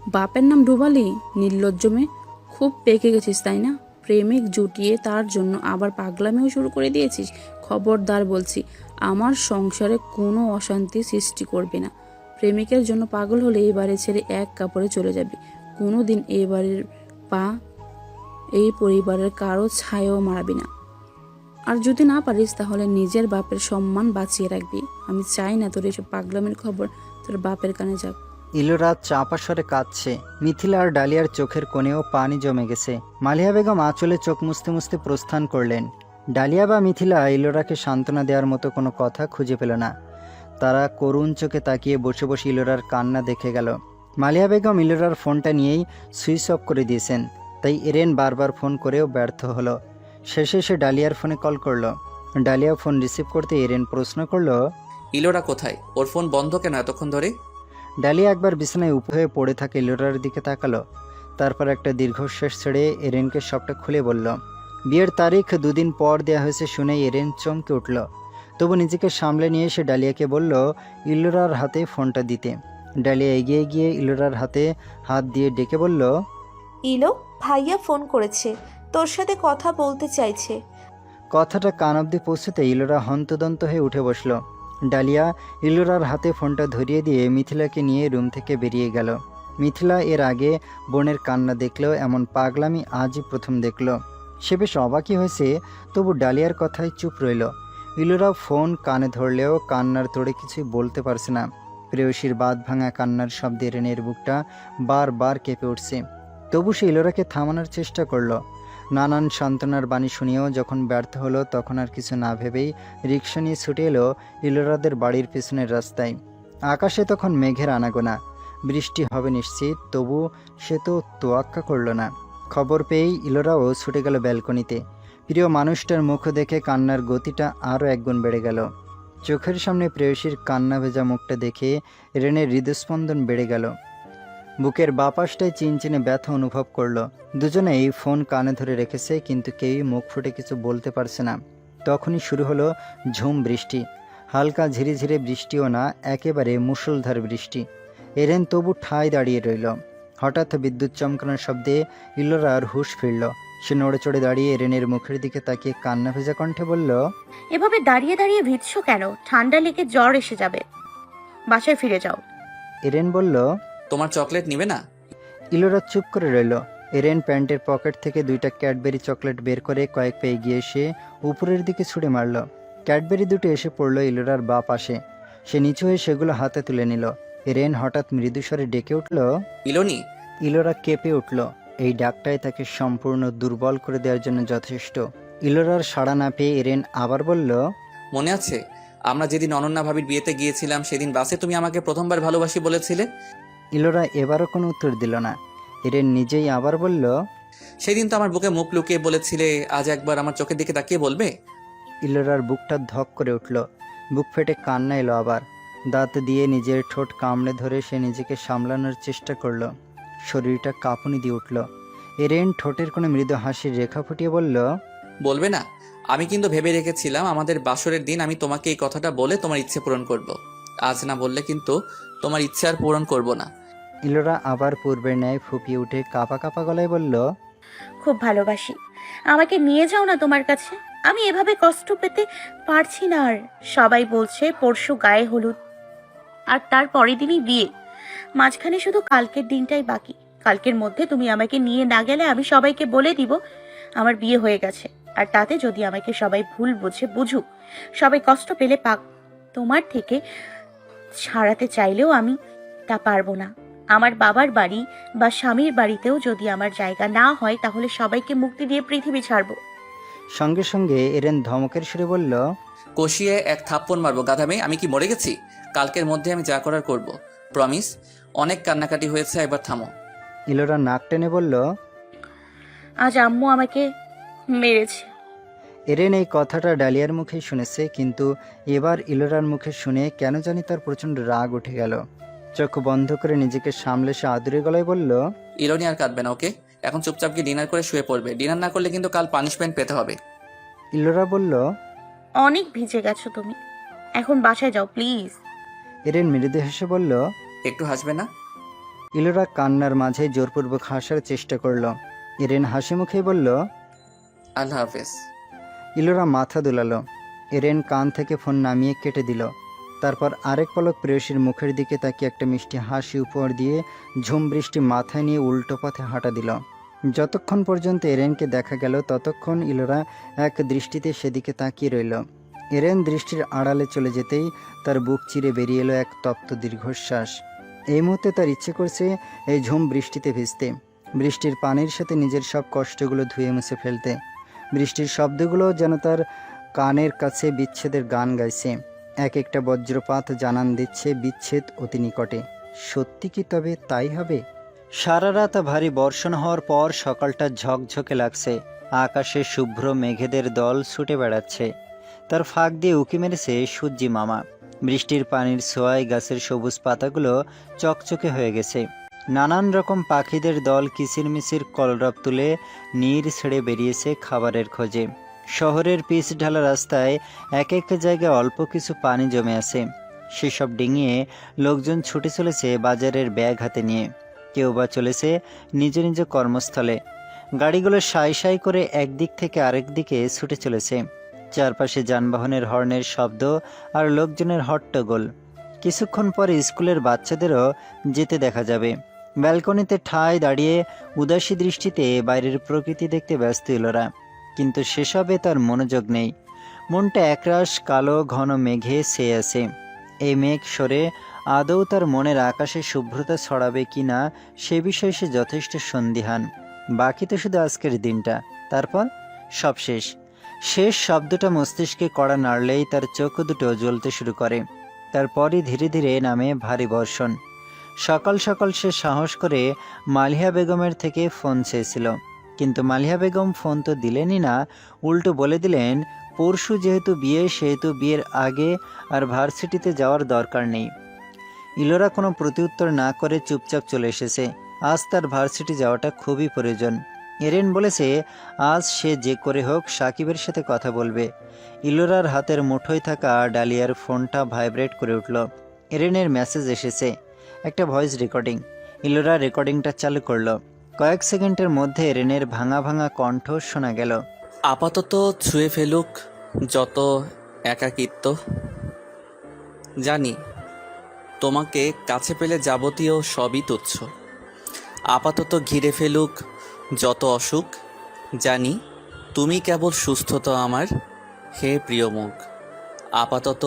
বাপের নাম ডুবালি? নির্লজ্জ মেয়ে, খুব পেকে গেছিস তাই না? প্রেমিক জুটিয়ে তার জন্য আবার পাগলামিও শুরু করে দিয়েছিস। খবরদার বলছি, আমার সংসারে কোনো অশান্তি সৃষ্টি করবে না। প্রেমিকের জন্য পাগল হলে এই বাড়ি ছেড়ে এক কাপড়ে চলে যাবি। কোনো দিন এই বাড়ির পা এই পরিবারের কারো ছায়াও মারাবি না। আর যদি না পারিস তাহলে নিজের বাপের সম্মান বাঁচিয়ে রাখবি। আমি চাই না তোর এসব পাগলামির খবর তোর বাপের কানে যাক। ইলোরা চাপা স্বরে কাঁদছে। মিথিলা আর ডালিয়ার চোখের কোণেও পানি জমে গেছে। মালিয়া বেগম আঁচলে চোখ মুছতে মুছতে প্রস্থান করলেন। ডালিয়া বা মিথিলা ইলোরাকে সান্ত্বনা দেওয়ার মতো কোনো কথা খুঁজে পেল না। তারা করুণ চোখে তাকিয়ে বসে বসে ইলোরার কান্না দেখে গেল। মালিয়া বেগম ইলোরার ফোনটা নিয়েই সুইচ অফ করে দিয়েছেন, তাই এরেন বারবার ফোন করেও ব্যর্থ হলো। শেষে সে ডালিয়ার ফোনে কল করলো। ডালিয়া ফোন রিসিভ করতে এরেন প্রশ্ন করলো, ইলোরা কোথায়? ওর ফোন বন্ধ কেন এতক্ষণ ধরে? ডালিয়া একবার বিছানায় উপ হয়ে পড়ে থাকে ইলোরার দিকে তাকালো। তারপর একটা দীর্ঘশ্বাস ছেড়ে এরেনকে সবটা খুলে বলল। বিয়ের তারিখ 2 দিন পর দেয়া হয়েছে শুনে এরেন চমকে উঠল। তবু নিজেকে সামলে নিয়ে সে ডালিয়াকে বলল ইলোরার হাতে ফোনটা দিতে। ডালিয়া এগিয়ে গিয়ে ইলোরার হাতে হাত দিয়ে ডেকে বলল, ইলো, ভাইয়া ফোন করেছে, তোর সাথে কথা বলতে চাইছে। কথাটা কান অব্দি পৌঁছতে ইলোরা হন্তদন্ত হয়ে উঠে বসল। ডালিয়া ইলোরার হাতে ফোনটা ধরিয়ে দিয়ে মিথিলাকে নিয়ে রুম থেকে বেরিয়ে গেল। মিথিলা এর আগে বোনের কান্না দেখলেও এমন পাগলামি আজই প্রথম দেখল। সে বেশ অবাকই হয়েছে, তবু ডালিয়ার কথায় চুপ রইল। ইলোরা ফোন কানে ধরলেও কান্নার তোড়ে কিছুই বলতে পারছে না। প্রেয়সীর বাঁধ ভাঙা কান্নার শব্দে রেনের বুকটা বারবার কেঁপে উঠছে। তবু সে ইলোরাকে থামানোর চেষ্টা করলো। নানান সান্ত্বনার বাণী শুনিয়েও যখন ব্যর্থ হলো, তখন আর কিছু না ভেবেই রিক্সা নিয়ে ছুটে এলো ইলোরাদের বাড়ির পেছনের রাস্তায়। আকাশে তখন মেঘের আনাগোনা, বৃষ্টি হবে নিশ্চিত, তবু সে তো তোয়াক্কা করল না। খবর পেয়েই ইলোরাও ছুটে গেল ব্যালকনিতে। প্রিয় মানুষটার মুখ দেখে কান্নার গতিটা আরও একগুণ বেড়ে গেল। চোখের সামনে প্রেয়সীর কান্না ভেজা মুখটা দেখে রেনের হৃদস্পন্দন বেড়ে গেল। বুকের বাপাসটায় চিনচিনে ব্যথা অনুভব করলো। দুজনেই ফোন কানে ধরে রেখেছে, কিন্তু কেউই মুখ ফুটে কিছু বলতে পারছে না। তখনই শুরু হলো ঝুম বৃষ্টি। হালকা ঝিরিঝিরে বৃষ্টিও না, একেবারে মুষলধার বৃষ্টি। এরেন তবু ঠায় দাঁড়িয়ে রইল। হঠাৎ বিদ্যুৎ চমকানোর শব্দে ইলোরার হুঁশ ফিরল। সে নড়ে চড়ে দাঁড়িয়ে এরেনের মুখের দিকে তাকিয়ে কান্না ভেজা কণ্ঠে বলল, এভাবে দাঁড়িয়ে দাঁড়িয়ে ভিজছো কেন? ঠান্ডা লেগে জ্বর এসে যাবে, বাসায় ফিরে যাও। এরেন বলল। তোমার চকলেট নিবে না? ইলোরা চুপ করে রইল। এরেন প্যান্টের পকেট থেকে 2টা ক্যাডবেরি চকলেট বের করে কয়েক পা এগিয়ে এসে উপরের দিকে ছুঁড়ে মারল। ক্যাডবেরি দুটো এসে পড়ল ইলোরার বাঁ পাশে। সে নিচু হয়ে সেগুলো হাতে তুলে নিল। এরেন হঠাৎ মৃদুস্বরে ডেকে উঠল। ইলোনি। ইলোরা কেঁপে উঠল। এই ডাকটাই তাকে সম্পূর্ণ দুর্বল করে দেওয়ার জন্য যথেষ্ট। ইলোরার সাড়া না পেয়ে এরেন আবার বলল, মনে আছে আমরা যেদিন অনন্যা ভাবির বিয়েতে গিয়েছিলাম, সেদিন বাসে তুমি আমাকে প্রথমবার ভালোবাসি বলেছিলে? ইলোরা এবারও কোনো উত্তর দিল না। এরেন নিজেই আবার বলল, সেদিন তো আমার বুকে মুখ লুকিয়ে বলেছিলে, আজ একবার আমার চোখের দিকে তাকিয়ে বলবে? ইলোরার বুকটা ধক করে উঠল। বুক ফেটে কান্না এলো আবার। দাঁত দিয়ে নিজের ঠোঁট কামড়ে ধরে সে নিজেকে সামলানোর চেষ্টা করলো। শরীরটা কাঁপুনি দিয়ে উঠল। এরেন ঠোঁটের কোনো মৃদু হাসির রেখা ফুটিয়ে বলল, বলবে না? আমি কিন্তু ভেবে রেখেছিলাম আমাদের বাসরের দিন আমি তোমাকে এই কথাটা বলে তোমার ইচ্ছে পূরণ করব। আজ না বললে কিন্তু তোমার ইচ্ছে আর পূরণ করব না। ইলোরা আবার পূর্বের ন্যায় ফুপিয়ে উঠে কাঁপা কাঁপা গলায় বলল, খুব ভালোবাসি, আমাকে নিয়ে যাও না তোমার কাছে। আমি এভাবে কষ্ট পেতে পারছি না আর। সবাই বলছে পরশু গায়ে হলুদ, আর তার পরের দিনই বিয়ে। মাঝখানে শুধু কালকের দিনটাই বাকি। কালকের মধ্যে তুমি আমাকে নিয়ে না গেলে আমি সবাইকে বলে দিব আমার বিয়ে হয়ে গেছে। আর তাতে যদি আমাকে সবাই ভুল বুঝে বুঝুক, সবাই কষ্ট পেলে পাক। তোমার থেকে ছাড়াতে চাইলেও আমি তা পারবো না। আমার বাবার বাড়ি বা স্বামীর বাড়িতেও যদি আমার জায়গা না হয়, তাহলে সবাইকে মুক্তি দিয়ে পৃথিবী ছাড়বো। সঙ্গে সঙ্গে এরেন ধমকের সুরে বলল, কষিয়ে এক থাপ্পড় মারবো গাধা মেয়ে। আমি কি মরে গেছি? কালকের মধ্যে আমি যা করার করব, প্রমিস। অনেক কান্নাকাটি হয়েছে, এবার থামো। ইলোরা নাক টেনে বলল, আজ আম্মু আমাকে মেরেছে। এরেন এই কথাটা ডালিয়ার মুখেই শুনেছে, কিন্তু এবার ইলোরার মুখে শুনে কেন জানি তার প্রচণ্ড রাগ উঠে গেল। চোখ বন্ধ করে নিজেকে সামলে সে আদুরে গলায় বলল, ইলোনি আর কাঁদবে না, ওকে? এখন চুপচাপ গিয়ে ডিনার করে শুয়ে পড়বে। ডিনার না করলে কিন্তু কাল পানিশমেন্ট পেতে হবে। ইলোরা বলল, অনেক ভিজে গেছো তুমি, এখন বাসায় যাও প্লিজ। এরেন মৃদু হেসে বলল, একটু হাসবে না? ইলোরা কান্নার মাঝে জোরপূর্বক হাসার চেষ্টা করল। এরেন হাসি মুখে বলল, আল্লাহ হাফেজ। ইলোরা মাথা দুলালো। এরেন কান থেকে ফোন নামিয়ে কেটে দিল। তারপর আরেক পলক প্রেয়সীর মুখের দিকে তাকিয়ে একটা মিষ্টি হাসি উপহার দিয়ে ঝুম বৃষ্টি মাথায় নিয়ে উল্টো পথে হাঁটা দিল। যতক্ষণ পর্যন্ত এরেনকে দেখা গেল ততক্ষণ ইলোরা এক দৃষ্টিতে সেদিকে তাকিয়ে রইল। এরেন দৃষ্টির আড়ালে চলে যেতেই তার বুক চিরে বেরিয়ে এলো এক তপ্ত দীর্ঘশ্বাস। এই মুহূর্তে তার ইচ্ছে করছে এই ঝুম বৃষ্টিতে ভিজতে, বৃষ্টির পানির সাথে নিজের সব কষ্টগুলো ধুয়ে মুছে ফেলতে। বৃষ্টির শব্দগুলো যেন তার কানের কাছে বিচ্ছেদের গান গাইছে। এক একটা বজ্রপাত জানান দিচ্ছে বিচ্ছেদ অতি নিকটে। সত্যি কি তবে তাই হবে? সারা রাত ভারী বর্ষণ হওয়ার পর সকালটা ঝকঝকে লাগছে। আকাশে শুভ্র মেঘেদের দল ছুটে বেড়াচ্ছে। তার ফাঁক দিয়ে উঁকি মেরেছে সূর্যি মামা। বৃষ্টির পানির ছোঁয়ায় গাছের সবুজ পাতাগুলো চকচকে হয়ে গেছে। নানান রকম পাখিদের দল কিচিরমিচির কলরব তুলে নীর ছেড়ে বেরিয়েছে খাবারের খোঁজে। শহরের পিচ ঢালা রাস্তায় এক এক জায়গায় অল্প কিছু পানি জমে আছে। সেসব ডিঙিয়ে লোকজন ছুটে চলেছে বাজারের ব্যাগ হাতে নিয়ে। কেউ বা চলেছে নিজ নিজ কর্মস্থলে। গাড়িগুলো সাই সাই করে একদিক থেকে আরেক দিকে ছুটে চলেছে। চারপাশে যানবাহনের হর্নের শব্দ আর লোকজনের হট্টগোল। কিছুক্ষণ পরে স্কুলের বাচ্চাদেরও যেতে দেখা যাবে। ব্যালকনিতে ঠায় দাঁড়িয়ে উদাসী দৃষ্টিতে বাইরের প্রকৃতি দেখতে ব্যস্ত ইলোরা, কিন্তু সেসবে তার মনোযোগ নেই। মনটা একরাশ কালো ঘন মেঘে ছেয়ে আছে। এই মেঘ সরে আদৌ তার মনের আকাশে শুভ্রতা ছড়াবে কি না সে বিষয়ে সে যথেষ্ট সন্দিহান। বাকি তো শুধু আজকের দিনটা, তারপর সব শেষ। শেষ শব্দটা মস্তিষ্কে কড়া নাড়লেই তার চোখ দুটো জ্বলতে শুরু করে। তারপরই ধীরে ধীরে নামে ভারী বর্ষণ। সকাল সকাল সে সাহস করে মালিহা বেগমের থেকে ফোন চেয়েছিল, কিন্তু মালিহা বেগম ফোন তো দিলেনই না, উল্টো বলে দিলেন পরশু যেহেতু বিয়ে সেহেতু বিয়ের আগে আর ভার্সিটিতে যাওয়ার দরকার নেই। ইলোরা কোনো প্রত্যুত্তর না করে চুপচাপ চলে এসেছে। আজ তার ভার্সিটি যাওয়াটা খুবই প্রয়োজন। এরেন বলেছে আজ সে যে করে হোক সাকিবের সাথে কথা বলবে। ইলোরার হাতের মুঠোয় থাকা ডালিয়ার ফোনটা ভাইব্রেট করে উঠল। এরেনের মেসেজ এসেছে, একটা ভয়েস রেকর্ডিং। ইলোরা রেকর্ডিংটা চালু করলো। কয়েক সেকেন্ডের মধ্যে এরেনের ভাঙা ভাঙা কণ্ঠ শোনা গেল। আপাতত ছুঁয়ে ফেলুক যত একাকিত্ব, জানি তোমাকে কাছে পেলে যাবতীয় সবই তুচ্ছ। আপাতত ঘিরে ফেলুক যত অসুখ, জানি তুমি কেবল সুস্থতা আমার হে প্রিয় মুখ। আপাতত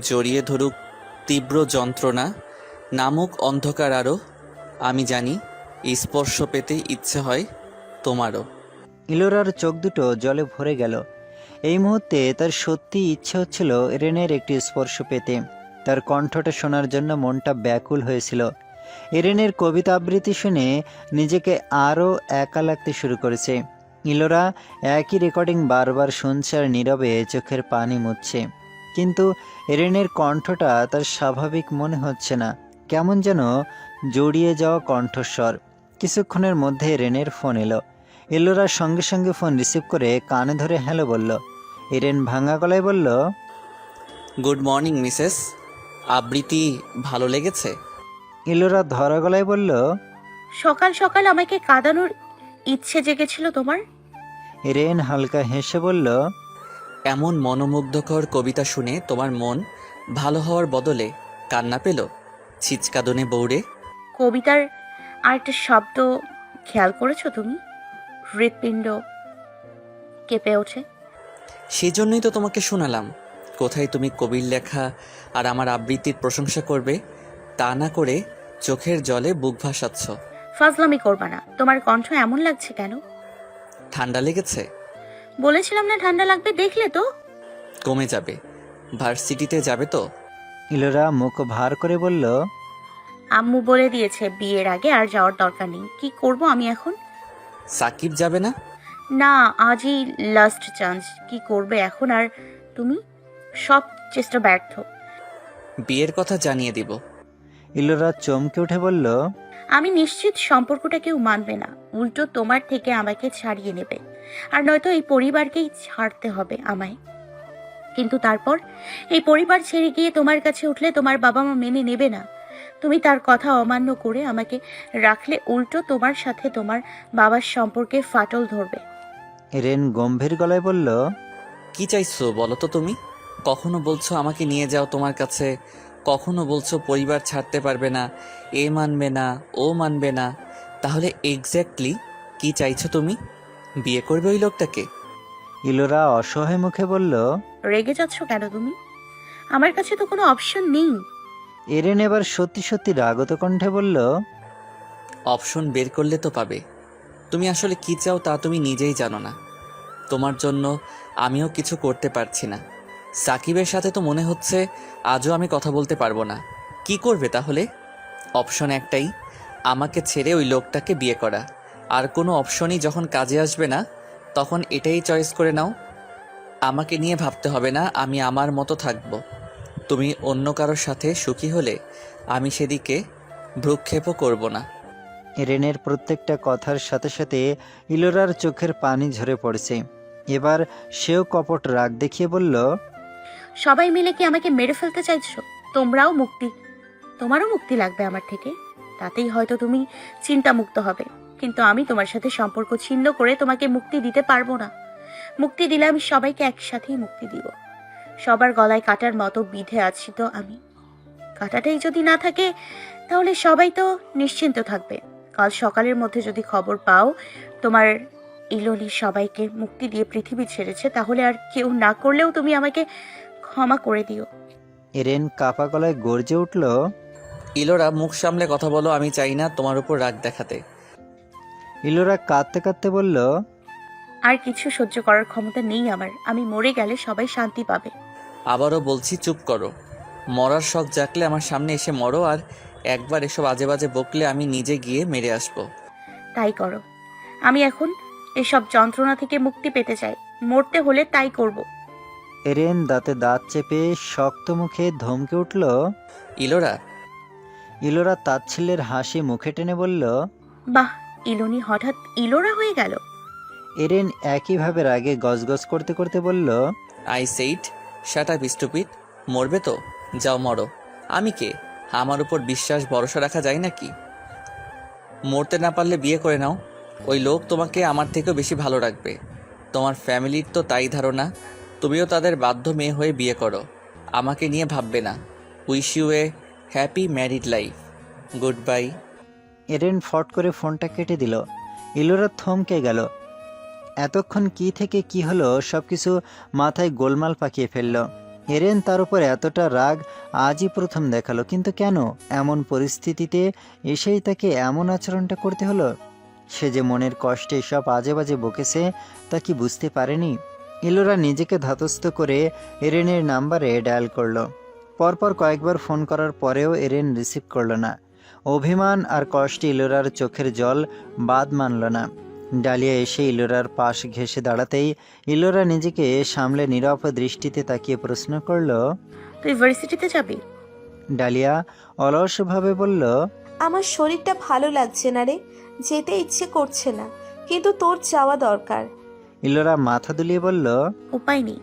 জড়িয়ে ধরুক তীব্র যন্ত্রণা নামুক অন্ধকার আরও, আমি জানি স্পর্শ পেতে ইচ্ছে হয় তোমারও। ইলোরার চোখ দুটো জলে ভরে গেল। এই মুহূর্তে তার সত্যি ইচ্ছে হচ্ছিল এরেনের একটি স্পর্শ পেতে। তার কণ্ঠটা শোনার জন্য মনটা ব্যাকুল হয়েছিল। এরেনের কবিতা আবৃত্তি শুনে নিজেকে আরও একা লাগতে শুরু করেছে। ইলোরা একই রেকর্ডিং বারবার শুনছে আর নীরবে চোখের পানি মুছছে। কিন্তু এরেনের কণ্ঠটা তার স্বাভাবিক মনে হচ্ছে না, কেমন যেন জড়িয়ে যাওয়া কণ্ঠস্বর। কিছুক্ষণের মধ্যে এরেনের ফোন এলো। ইলোরা সঙ্গে সঙ্গে ফোন রিসিভ করে কানে ধরে হ্যালো বলল। এরেন ভাঙা গলায় বলল, গুড মর্নিং মিসেস, আবৃত্তি ভালো লেগেছে? ইলোরা ধরা গলায় বলল, সকাল সকাল আমাকে কাঁদানোর ইচ্ছে জেগেছিল তোমার? এরেন হালকা হেসে বলল, এমন মনোমুগ্ধকর কবিতা শুনে তোমার মন ভালো হওয়ার বদলে কান্না পেল ছিচকাদনে বৌড়ে? কবিতার আরেকটা শব্দ খেয়াল করেছো তুমি? হৃৎপিণ্ড কেঁপে ওঠে। সেজন্যই তো তোমাকে শোনালাম। কোথায় তুমি কবির লেখা আর আমার আবৃত্তির প্রশংসা করবে, তা না করে চোখের জলে বুক ভাসাচ্ছ। ফাজলামি করবা না। তোমার কণ্ঠ এমন লাগছে কেন? ঠান্ডা লেগেছে? বলেছিলাম না ঠান্ডা লাগবে, দেখলে তো। কমে যাবে। ভার্সিটিতে যাবে তো? ইলোরা মুখ ভার করে বলল, আম্মু বলে দিয়েছে বিয়ের আগে আর যাওয়ার দরকার নেই। কি করব আমি এখন? সাকিব যাবে না? না, আজই লাস্ট চান্স। কি করবে এখন? আর তুমি? সব চেষ্টা ব্যর্থ। বিয়ের কথা জানিয়ে দিব। ইলোরা চমকে উঠে বলল, আমি নিশ্চিত সম্পর্কটা কেউ মানবে না, উল্টো তোমার থেকে আমাকে ছাড়িয়ে নেবে। আর নয়তো এই পরিবারকেই ছাড়তে হবে আমায়। কিন্তু তারপর এই পরিবার ছেড়ে গিয়ে তোমার কাছে উঠলে তোমার বাবা মা মেনে নেবে না। তুমি তার কথা অমান্য করে আমাকে রাখলে উল্টো তোমার সাথে তোমার বাবার সম্পর্কে ফাটল ধরবে। এরেন গম্ভীর গলায় বলল, কি চাইছো বলো তো তুমি? কখনো বলছো আমাকে নিয়ে যাও তোমার কাছে, কখনো বলছো পরিবার ছাড়তে পারবে না, এ মানবে না, ও মানবে না। তাহলে এক্স্যাক্টলি কি চাইছো তুমি? বিয়ে করবে ওই লোকটাকে? ইলোরা অসহায় মুখে বলল। রেগে যাচ্ছ কেন তুমি? আমার কাছে তো কোনো অপশন নেই। এরেন এবার সত্যি সত্যি রাগত কণ্ঠে বলল, অপশন বের করলে তো পাবে। তুমি আসলে কি চাও তা তুমি নিজেই জানো না। তোমার জন্য আমিও কিছু করতে পারছি না। সাকিবের সাথে তো মনে হচ্ছে আজও আমি কথা বলতে পারবো না। কি করবে তাহলে? অপশন একটাই, আমাকে ছেড়ে ওই লোকটাকে বিয়ে করা। আর কোনো অপশনই যখন কাজে আসবে না তখন এটাই চয়েস করে নাও। আমাকে নিয়ে ভাবতে হবে না, আমি আমার মতো থাকব। তুমি অন্য কারোর সাথে সুখী হলে আমি সেদিকে ভ্রুক্ষেপও করব না। এরেনের প্রত্যেকটা কথার সাথে সাথে ইলোরার চোখের পানি ঝরে পড়ছে। এবার সেও কপট রাগ দেখিয়ে বলল, সবাই মিলে কি আমাকে মেরে ফেলতে চাইছো? তোমারও মুক্তি লাগবে আমার থেকে। তাতেই হয়তো তুমি চিন্তামুক্ত হবে। কিন্তু আমি তোমার সাথে সম্পর্ক ছিন্ন করে তোমাকে মুক্তি দিতে পারবো না। মুক্তি দিলে আমি সবাইকে একসাথেই মুক্তি দিব। সবার গলায় কাটার মতো বিধে আছি তো আমি। কাটাটাই যদি না থাকে তাহলে সবাই তো নিশ্চিন্ত থাকবে। কাল সকালের মধ্যে যদি খবর পাও তোমার ইলোলি সবাইকে মুক্তি দিয়ে পৃথিবী ছেড়েছে, তাহলে আর কেউ না করলেও তুমি আমাকে ক্ষমা করে দিও। এরেন কাপা গলায় গর্জে উঠল। ইলোরা, মুখ সামলে কথা বলো। আমি চাই না তোমার উপর রাগ দেখাতে। ইলোরা কাঁদতে কাঁদতে বলল, আর কিছু সহ্য করার ক্ষমতা নেই আমার। আমি মরে গেলে সবাই শান্তি পাবে। আবারও বলছি, চুপ করো। মরার শখ জাগলে আমার সামনে এসে মরো, আর একবার এসব আজে বাজে বকলে আমি নিজে গিয়ে মেরে আসবো। তাই করো। আমি এখন এসব যন্ত্রণা থেকে মুক্তি পেতে চাই। মরতে হলে তাই করব। এরেন দাঁতে দাঁত চেপে শক্ত মুখে ধমকে উঠল। ইলোরা, ইলোরা তাচ্ছিল্যের হাসি মুখে টেনে বলল। বাহ, ইলোনি হঠাৎ ইলোরা হয়ে গেল। এরেন একইভাবে রাগে গজগজ করতে করতে বলল, I said shut up stupid. মরবে তো যাও মরো। আমি কে? আমার উপর বিশ্বাস ভরসা রাখা যায় নাকি? মরতে না পারলে বিয়ে করে নাও। ওই লোক তোমাকে আমার থেকেও বেশি ভালো রাখবে। তোমার ফ্যামিলির তো তাই ধারণা। তুমিও তাদের বাধ্য মেয়ে হয়ে বিয়ে করো। আমাকে নিয়ে ভাববে না। Wish you a happy married life. Goodbye. এরেন ফট করে ফোনটা কেটে দিল। ইলোরা থমকে গেল। এতক্ষণ কি থেকে কি হলো সবকিছু মাথায় গোলমাল পাকিয়ে ফেলল। এরেন তার উপর এতটা রাগ আজই প্রথম দেখালো, কিন্তু কেন? এমন পরিস্থিতিতে এসেই তাকে এমন আচরণটা করতে হলো? সে যে মনের কষ্টে সব আজে বাজে বকেছে তা কি বুঝতে পারেনি? ইলোরা নিজেকে ধাতস্থ করে এরেনের নাম্বারে ডায়াল করলো। পরপর কয়েকবার ফোন করার পরেও এরেন রিসিভ করলো না। অভিমান আর কষ্টে ইলোরার চোখের জল বাদ মানল না। ডালিয়া এসে ইলোরার পাশ ঘেঁষে দাঁড়াতেই ইলোরা নিজেকে সামলে নীরব দৃষ্টিতে তাকিয়ে প্রশ্ন করল। তুই ভার্সিটিতে যাবি? ডালিয়া অলসভাবে বলল, আমার শরীরটা ভালো লাগছে না রে, যেতে ইচ্ছে করছে না, কিন্তু তোর যাওয়া দরকার। ইলোরা মাথা দুলিয়ে বলল। উপায় নেই।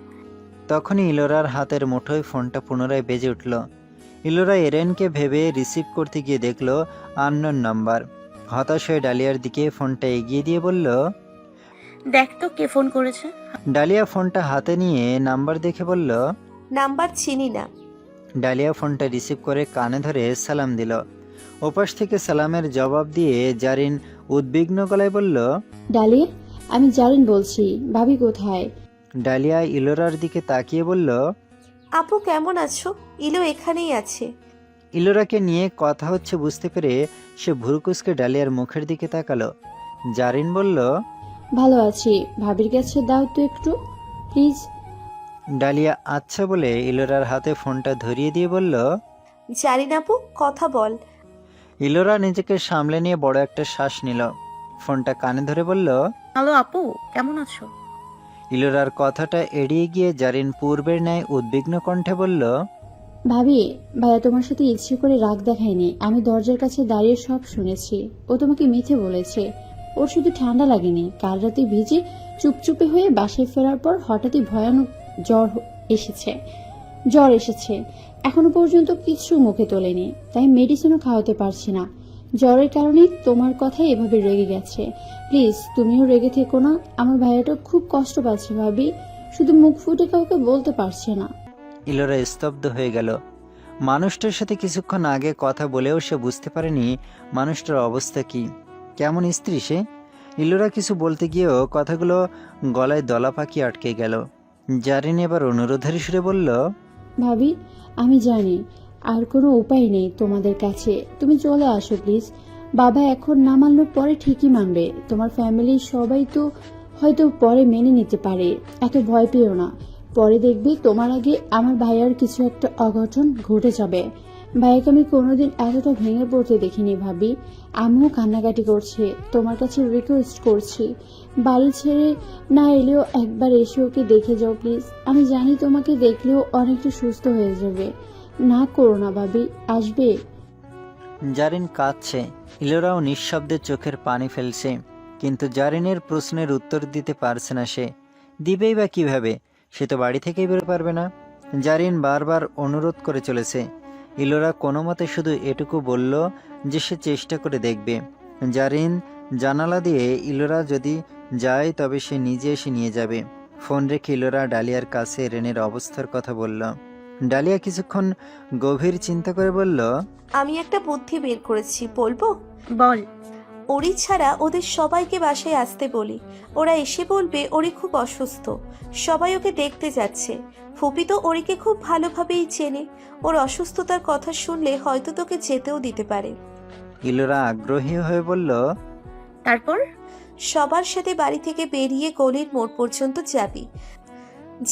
তখনই ইলোরার হাতের মুঠোয় ফোনটা পুনরায় বেজে উঠল। ইলোরা এরেনকে ভেবে রিসিভ করতে গিয়ে দেখল আননোন নাম্বার। হতাশ হয়ে ডালিয়ার দিকে ফোনটা এগিয়ে দিয়ে বলল, দেখ তো কে ফোন করেছে। ডালিয়া ফোনটা হাতে নিয়ে নাম্বার দেখে বলল। নাম্বার চিনি না। ডালিয়া ফোনটা রিসিভ করে কানে ধরে সালাম দিল। ওপাশ থেকে সালামের জবাব দিয়ে জারিন উদ্বিগ্ন গলায় বলল, ডালিয়া, আমি জারিন বলছি। ভাবি কোথায়? ডালিয়া ইলোরার দিকে তাকিয়ে বলল, আপু কেমন আছো? ইলো এখানেই আছে। ইলোরাকে নিয়ে কথা হচ্ছে বুঝতে পেরে সে ভুরুকুসকে ডালিয়ার মুখের দিকে তাকালো। জারিন বলল, ভালো আছি। ভাবির কাছে দাও তো একটু প্লিজ। ডালিয়া আচ্ছা বলে ইলোরার হাতে ফোনটা ধরিয়ে দিয়ে বলল। জানি না আপু, কথা বল। ইলোরা নিজেকে সামলে নিয়ে বড় একটা শ্বাস নিল। ফোনটা কানে ধরে বলল, হ্যালো আপু, কেমন আছো? ইলোরার কথাটা এড়িয়ে গিয়ে জারিন পূর্বের ন্যায় উদ্বিগ্ন কণ্ঠে বলল, ভাবি, ভাইয়া তোমার সাথে ইচ্ছে করে রাগ দেখায়নি। আমি দরজার কাছে দাঁড়িয়ে সব শুনেছি। ও তোমাকে মিথ্যে বলেছে। ওর শুধু ঠান্ডা লাগেনি, কাল রাতে ভিজে চুপচুপে হয়ে বাসায় ফেরার পর হঠাৎই ভয়ানক জ্বর এসেছে। এখনো পর্যন্ত কিছু মুখে তোলেনি, তাই মেডিসিনও খাওয়াতে পারছি না। জ্বরের কারণে তোমার কথাই এভাবে রেগে গেছে। প্লিজ তুমিও রেগে থেকো না। আমার ভাইয়াটা খুব কষ্ট পাচ্ছে ভাবি, শুধু মুখ ফুটে কাউকে বলতে পারছে না। ইলোরা স্তব্ধ হয়ে গেল। মানুষটার সাথে কিছুক্ষণ আগে কথা বলেও সে বুঝতে পারেনি মানুষটার অবস্থা কি, কেমন স্ত্রী সে। ইলোরা কিছু বলতে গিয়েও কথাগুলো গলায় দলা পাখি আটকে গেল। জারিন এবার অনুরোধের সুরে বলল, ভাবি আমি জানি আর কোনো উপায় নেই তোমাদের কাছে, তুমি চলে আসো প্লিজ। বাবা এখন না মানলে পরে ঠিকই মানবে। তোমার ফ্যামিলির সবাই তো হয়তো পরে মেনে নিতে পারে, এত ভয় পেও না। পরে দেখবি তোমার আগে আমার ভাইয়ার কিছু একটা অঘটন ঘটে যাবে। ভাইয়াকে আমি কোনোদিন এতটা ভেঙে পড়তে দেখিনি ভাবি। আমিও কান্নাকাটি করছে, তোমার কাছে রিকোয়েস্ট করছি, বাড়ি ছেড়ে না এলেও একবার এসে ওকে দেখে যাও প্লিজ। আমি জানি তোমাকে দেখলেও অনেকটা সুস্থ হয়ে যাবে। না করো না ভাবি, আসবে। জারিন কাঁদছে। ইলোরাও নিঃশব্দে চোখের পানি ফেলছে, কিন্তু জারিনের প্রশ্নের উত্তর দিতে পারছে না সে। দিবেই বা কিভাবে? সে তো বাড়ি থেকেই বেরোতে পারবে না। জারিন বারবার অনুরোধ করে চলেছে। ইলোরা কোনো মতে শুধু এটুকু বলল যে সে চেষ্টা করে দেখবে। জারিন জানালা দিয়ে ইলোরা যদি যায় তবে সে নিজে এসে নিয়ে যাবে। ফোন রেখে ইলোরা ডালিয়ার কাছে এরেনের অবস্থার কথা বলল। ডালিয়া কিছুক্ষণ গভীর চিন্তা করে বলল, আমি একটা বুদ্ধি বের করেছি, বলবো? বল। ওরি ছাড়া ওদের সবাইকে বাসায় আসতে বলি। ওরা এসে বলবে ওরি খুব অসুস্থ, সবাই ওকে দেখতে যাচ্ছে। ফুপি তো ওরিকে খুব ভালোভাবেই চেনে, ওর অসুস্থতার কথা শুনলে হয়তো তোকে যেতেও দিতে পারে। ইলোরা আগ্রহী হয়ে বলল, তারপর? সবার সাথে বাড়ি থেকে বেরিয়ে গলির মোড় পর্যন্ত যাবি।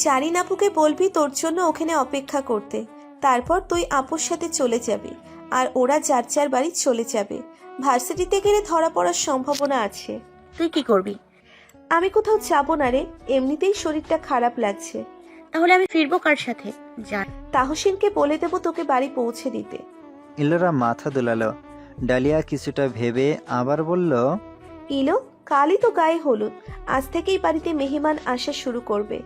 জারিন আপুকে বলবি তোর জন্য ওখানে অপেক্ষা করতে। তারপর তুই আপুর সাথে চলে যাবি, আর ওরা যার যার বাড়ি চলে যাবে। ভার্সিটিতে গেলে ধরা পড়ার সম্ভাবনা আছে। তুই কি করবি? আমি কোথাও যাব না রে, এমনিতেই শরীরটা খারাপ লাগছে। তাহলে আমি ফিরবো কার সাথে? যা। তাহসিনকে বলে দেবো তোকে বাড়ি পৌঁছে দিতে। ইলোরা মাথা দুলালো। ডালিয়া কিছুটা ভেবে আবার বলল, ইলো, কালই তো গায়ে হলুদ, আজ থেকেই বাড়িতে মেহমান আসা শুরু করবে,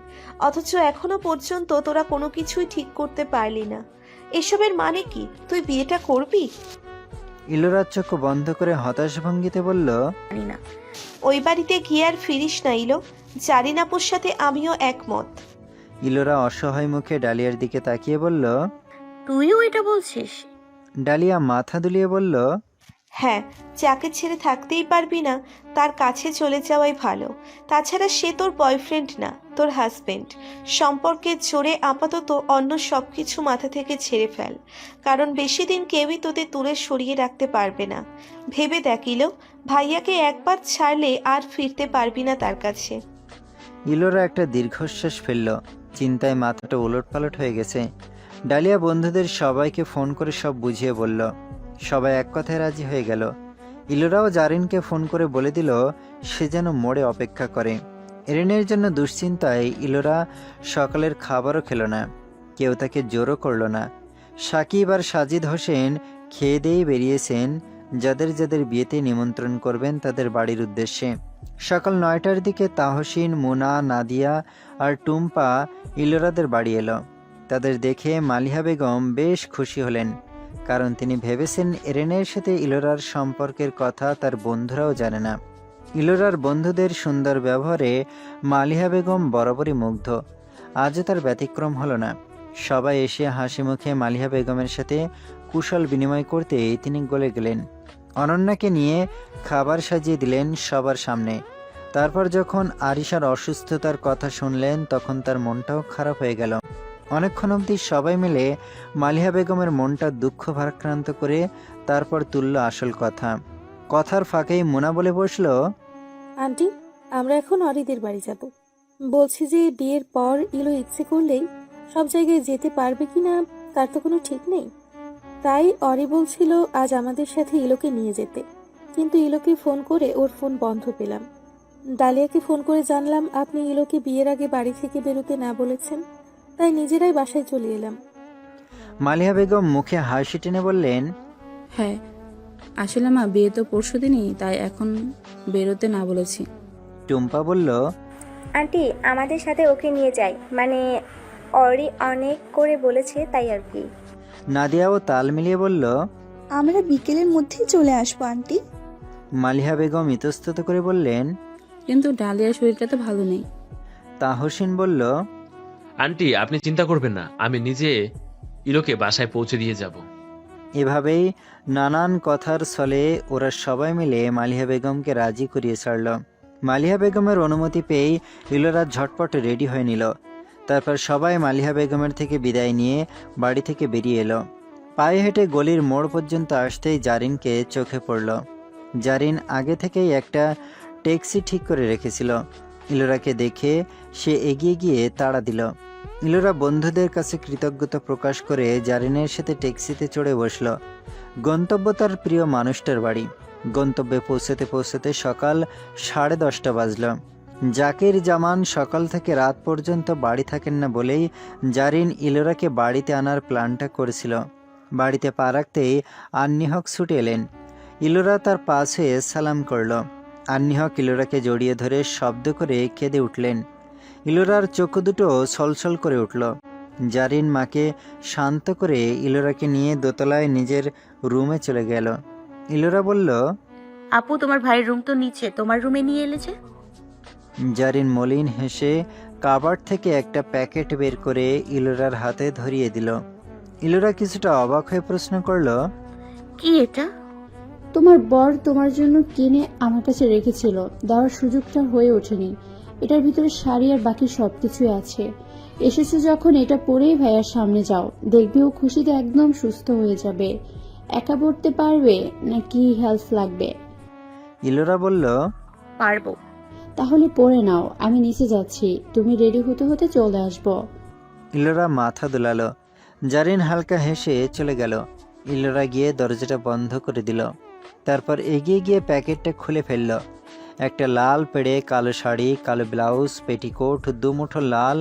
অথচ এখনো পর্যন্ত তোরা কোনো কিছুই ঠিক করতে পারলি না। এসবের মানে কি? তুই বিয়েটা করবি? ইলোরার চোখ বন্ধ করে হতাশ ভঙ্গিতে বলল, জানি না। ওই বাড়িতে গিয়ে আর ফিরিস না ইলো। জারিন আপুর সাথে আমিও একমত। ইলোরা অসহায় মুখে ডালিয়ার দিকে তাকিয়ে বলল। তুইও এটা বলছিস? ডালিয়া মাথা দুলিয়ে বলল, হ্যাঁ, যাকে ছেড়ে থাকতেই পারবি না তার কাছে চলে যাওয়াই ভালো। তাছাড়া সে তোর বয়ফ্রেন্ড না, তোর হাজবেন্ড। সম্পর্কের জোরে আপাতত অন্য সব কিছু মাথা থেকে ছেড়ে ফেল, কারণ বেশি দিন কেউই তোদের দূরে সরিয়ে রাখতে পারবে না। ভেবে দেখিলো, ভাইয়াকে একবার ছাড়লে আর ফিরতে পারবি না তার কাছে। ইলোরা একটা দীর্ঘশ্বাস ফেলল। চিন্তায় মাথাটা ওলটপালট হয়ে গেছে। ডালিয়া বন্ধুদের সবাইকে ফোন করে সব বুঝিয়ে বলল। সবাই এক কথায় রাজি হয়ে গেল। ইলোরাও জারিনকে ফোন করে বলে দিল সে যেন মোড়ে অপেক্ষা করে। এরিনের জন্য দুশ্চিন্তায় ইলোরা সকালের খাবারও খেলো না, কেউ তাকে জোরও করলো না। সাকিব আর সাজিদ হোসেন খেয়ে দিয়ে বেরিয়েছেন যাদের যাদের বিয়েতে নিমন্ত্রণ করবেন তাদের বাড়ির উদ্দেশ্যে। সকাল 9টার দিকে তাহসিন, মুনা, নাদিয়া আর টুম্পা ইলোরাদের বাড়ি এলো। তাদের দেখে মালিহা বেগম বেশ খুশি হলেন, কারণ তিনি ভেবেছেন এরেনের সাথে ইলোরার সম্পর্কের কথা তার বন্ধুরাও জানে না। ইলোরার বন্ধুদের সুন্দর ব্যবহারে মালিহা বেগম বরাবরই মুগ্ধ। আজও তার ব্যতিক্রম হলো না। সবাই এসে হাসি মুখে মালিহা বেগমের সাথে কুশল বিনিময় করতেই তিনি গলে গেলেন। অনন্যাকে নিয়ে খাবার সাজিয়ে দিলেন সবার সামনে। তারপর যখন আরিশার অসুস্থতার কথা শুনলেন তখন তার মনটাও খারাপ হয়ে গেল। অনেকক্ষণ অবধি সবাই মিলে মালিহা বেগমের মনটা দুঃখ ভারাক্রান্ত করে তারপর তুলল আসল কথা। কথার ফাঁকেই মুনা বলে বসল, আন্টি, আমরা এখন অরিদের বাড়ি যাব। বলছি যে বিয়ের পর ইলো ইচ্ছে করলেই সব জায়গায় যেতে পারবে কিনা তার তো কোনো ঠিক নেই। তাই অরি বলছিল আজ আমাদের সাথে ইলোকে নিয়ে যেতে, কিন্তু ইলোকে ফোন করে ওর ফোন বন্ধ পেলাম। ডালিয়াকে ফোন করে জানলাম আপনি ইলোকে বিয়ের আগে বাড়ি থেকে বেরোতে না বলেছেন, তাই নিজেরাই বাসায় চলে এলাম। মালিহা বেগম মুখে হাসি টেনে বললেন, হ্যাঁ, আসলে মা বিয়ে তো পরশু দিনই, তাই এখন বেরোতে না বলেছি। টুম্পা বলল, আন্টি আমাদের সাথে ওকে নিয়ে যাই, মানে অরি অনেক করে বলেছে তাই আর কি। নাদিয়াও তাল মিলিয়ে বলল, আমরা বিকেলের মধ্যেই চলে আসবো আন্টি। মালিহা বেগম ইতস্তত করে বললেন। কিন্তু ডালিয়ার শরীরটা তো ভালো নেই। তাহসিন বলল, আন্টি আপনি চিন্তা করবেন না, আমি নিজে ইলোকে বাসায় পৌঁছে দিয়ে যাব। এভাবেই নানান কথার ছলে ওরা সবাই মিলে মালিহা বেগমকে রাজি করিয়ে ছাড়ল। মালিহা বেগমের অনুমতি পেয়েই ইলোরা ঝটপট রেডি হয়ে নিল। তারপর সবাই মালিহা বেগমের থেকে বিদায় নিয়ে বাড়ি থেকে বেরিয়ে এলো। পায়ে হেঁটে গলির মোড় পর্যন্ত আসতেই জারিনকে চোখে পড়ল। জারিন আগে থেকেই একটা ট্যাক্সি ঠিক করে রেখেছিল। ইলোরাকে দেখে সে এগিয়ে গিয়ে তাড়া দিল। ইলোরা বন্ধুদের কাছে কৃতজ্ঞতা প্রকাশ করে জারিনের সাথে ট্যাক্সিতে চড়ে বসল। গন্তব্য তার প্রিয় মানুষটার বাড়ি। গন্তব্যে পৌঁছতে পৌঁছতে সকাল 10:30 বাজল। জাকির জামান সকাল থেকে রাত পর্যন্ত বাড়ি থাকেন না বলেই জারিন ইলোরাকে বাড়িতে আনার প্ল্যানটা করেছিল। বাড়িতে পা রাখতেই আন্নি হক ছুটে এলেন। ইলোরা তার পাশ হয়ে সালাম করল। আন্নি হক ইলোরাকে জড়িয়ে ধরে শব্দ করে কেঁদে উঠলেন। ইলোরার চোখ দুটো ছলছল করে উঠল। জারিন মাকে শান্ত করে ইলোরাকে নিয়ে দোতলায় নিজের রুমে চলে গেল। ইলোরা বলল, আপু তোমার ভাইয়ের রুম তো নিচে, তোমার রুমে নিয়ে এলে যে? জারিন মলিন হেসে কাবার্ড থেকে একটা প্যাকেট বের করে ইলোরার হাতে ধরিয়ে দিল। ইলোরা কিছুটা অবাক হয়ে প্রশ্ন করল, কি এটা? তোমার বর তোমার জন্য কিনে আমার কাছে রেখেছিল, দেওয়ার সুযোগটা হয়ে ওঠেনি। এটার ভিতরে শাড়ি আর বাকি সবকিছুই আছে। এসেছো যখন এটা পরেই ভাইয়ার সামনে যাও, দেখবে ও খুশিতে একদম সুস্থ হয়ে যাবে। একা পড়তে পারবে নাকি হেল্প লাগবে? ইলোরা বলল, পারবো। তাহলে পরে নাও, আমি নিচে যাচ্ছি, তুমি রেডি হতে হতে চলে আসবো। ইলোরা মাথা দুলালো। জারিন হালকা হেসে চলে গেল। ইলোরা গিয়ে দরজাটা বন্ধ করে দিল। তারপর এগিয়ে গিয়ে প্যাকেটটা খুলে ফেলল। একটা লাল পেড়ে কালো শাড়ি, কালো ব্লাউজ, পেটিকোট, দুমুঠো লাল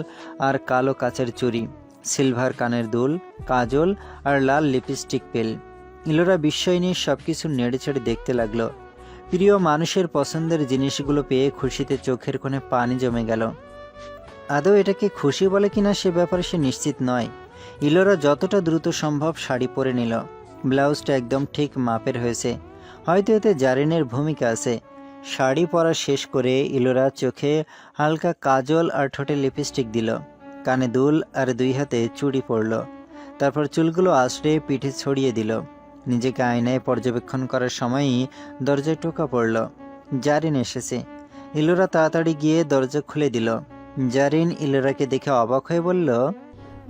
আর কালো কাচের চুড়ি, সিলভার কানের দুল, কাজল আর লাল লিপস্টিক পেল। ইলোরা বিস্ময় নিয়ে সবকিছু নেড়েচেড়ে দেখতে লাগলো। প্রিয় মানুষের পছন্দের জিনিসগুলো পেয়ে খুশিতে চোখের কোণে পানি জমে গেল। আদৌ এটাকে খুশি বলে কিনা সে ব্যাপারে সে নিশ্চিত নয়। ইলোরা যতটা দ্রুত সম্ভব শাড়ি পরে নিল। ব্লাউজটা একদম ঠিক মাপের হয়েছে। হয়তো এতে জারিনের ভূমিকা আছে। শাড়ি পরা শেষ করে ইলোরা চোখে হালকা কাজল আর ঠোঁটে লিপস্টিক দিল, কানে দুল আর 2 হাতে চুড়ি পরল। তারপর চুলগুলো আশ্রে পিঠে ছড়িয়ে দিল। নিজেকে আয়নায় পর্যবেক্ষণ করার সময়ই দরজায় টোকা পড়ল। জারিন এসেছে। ইলোরা তাড়াতাড়ি গিয়ে দরজা খুলে দিল। জারিন ইলোরাকে দেখে অবাক হয়ে বলল,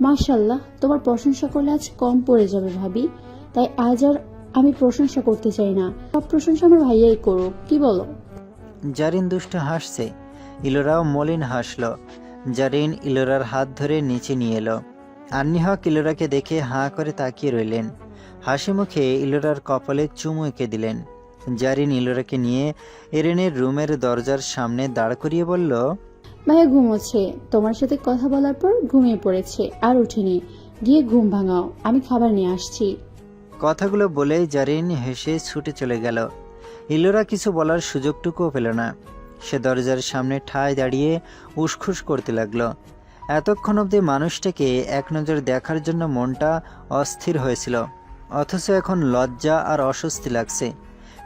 মাশাআল্লাহ, তোমার প্রশংসা করলে আজ কম পড়ে যাবে ভাবি, তাই আজ আর আমি প্রশংসা করতে চাই না, সব প্রশংসা আমার ভাইয়াই করুক, কি বলো? জারিন দুষ্ট হাসছে। ইলোরাও মলিন হাসল। জারিন ইলোরার হাত ধরে নিচে নিয়ে এলো। আন্নি হক ইলোরাকে দেখে হাঁ করে তাকিয়ে রইলেন। হাসি মুখে ইলোরার কপালে চুমু এঁকে দিলেন। জারিন ইলোরাকে নিয়ে এরেনের রুমের দরজার সামনে দাঁড় করিয়ে বলল, ভাইয়া ঘুমোচ্ছে, তোমার সাথে কথা বলার পর ঘুমিয়ে পড়েছে, আর উঠেনি, গিয়ে ঘুম ভাঙাও, আমি খাবার নিয়ে আসছি। কথাগুলো বলেই জারিন হেসে ছুটে চলে গেল। ইলোরা কিছু বলার সুযোগটুকুও পেল না। সে দরজার সামনে ঠায় দাঁড়িয়ে উসখুস করতে লাগলো। এতক্ষণ অবধি মানুষটাকে এক নজর দেখার জন্য মনটা অস্থির হয়েছিল, অথচ এখন লজ্জা আর অস্বস্তি লাগছে।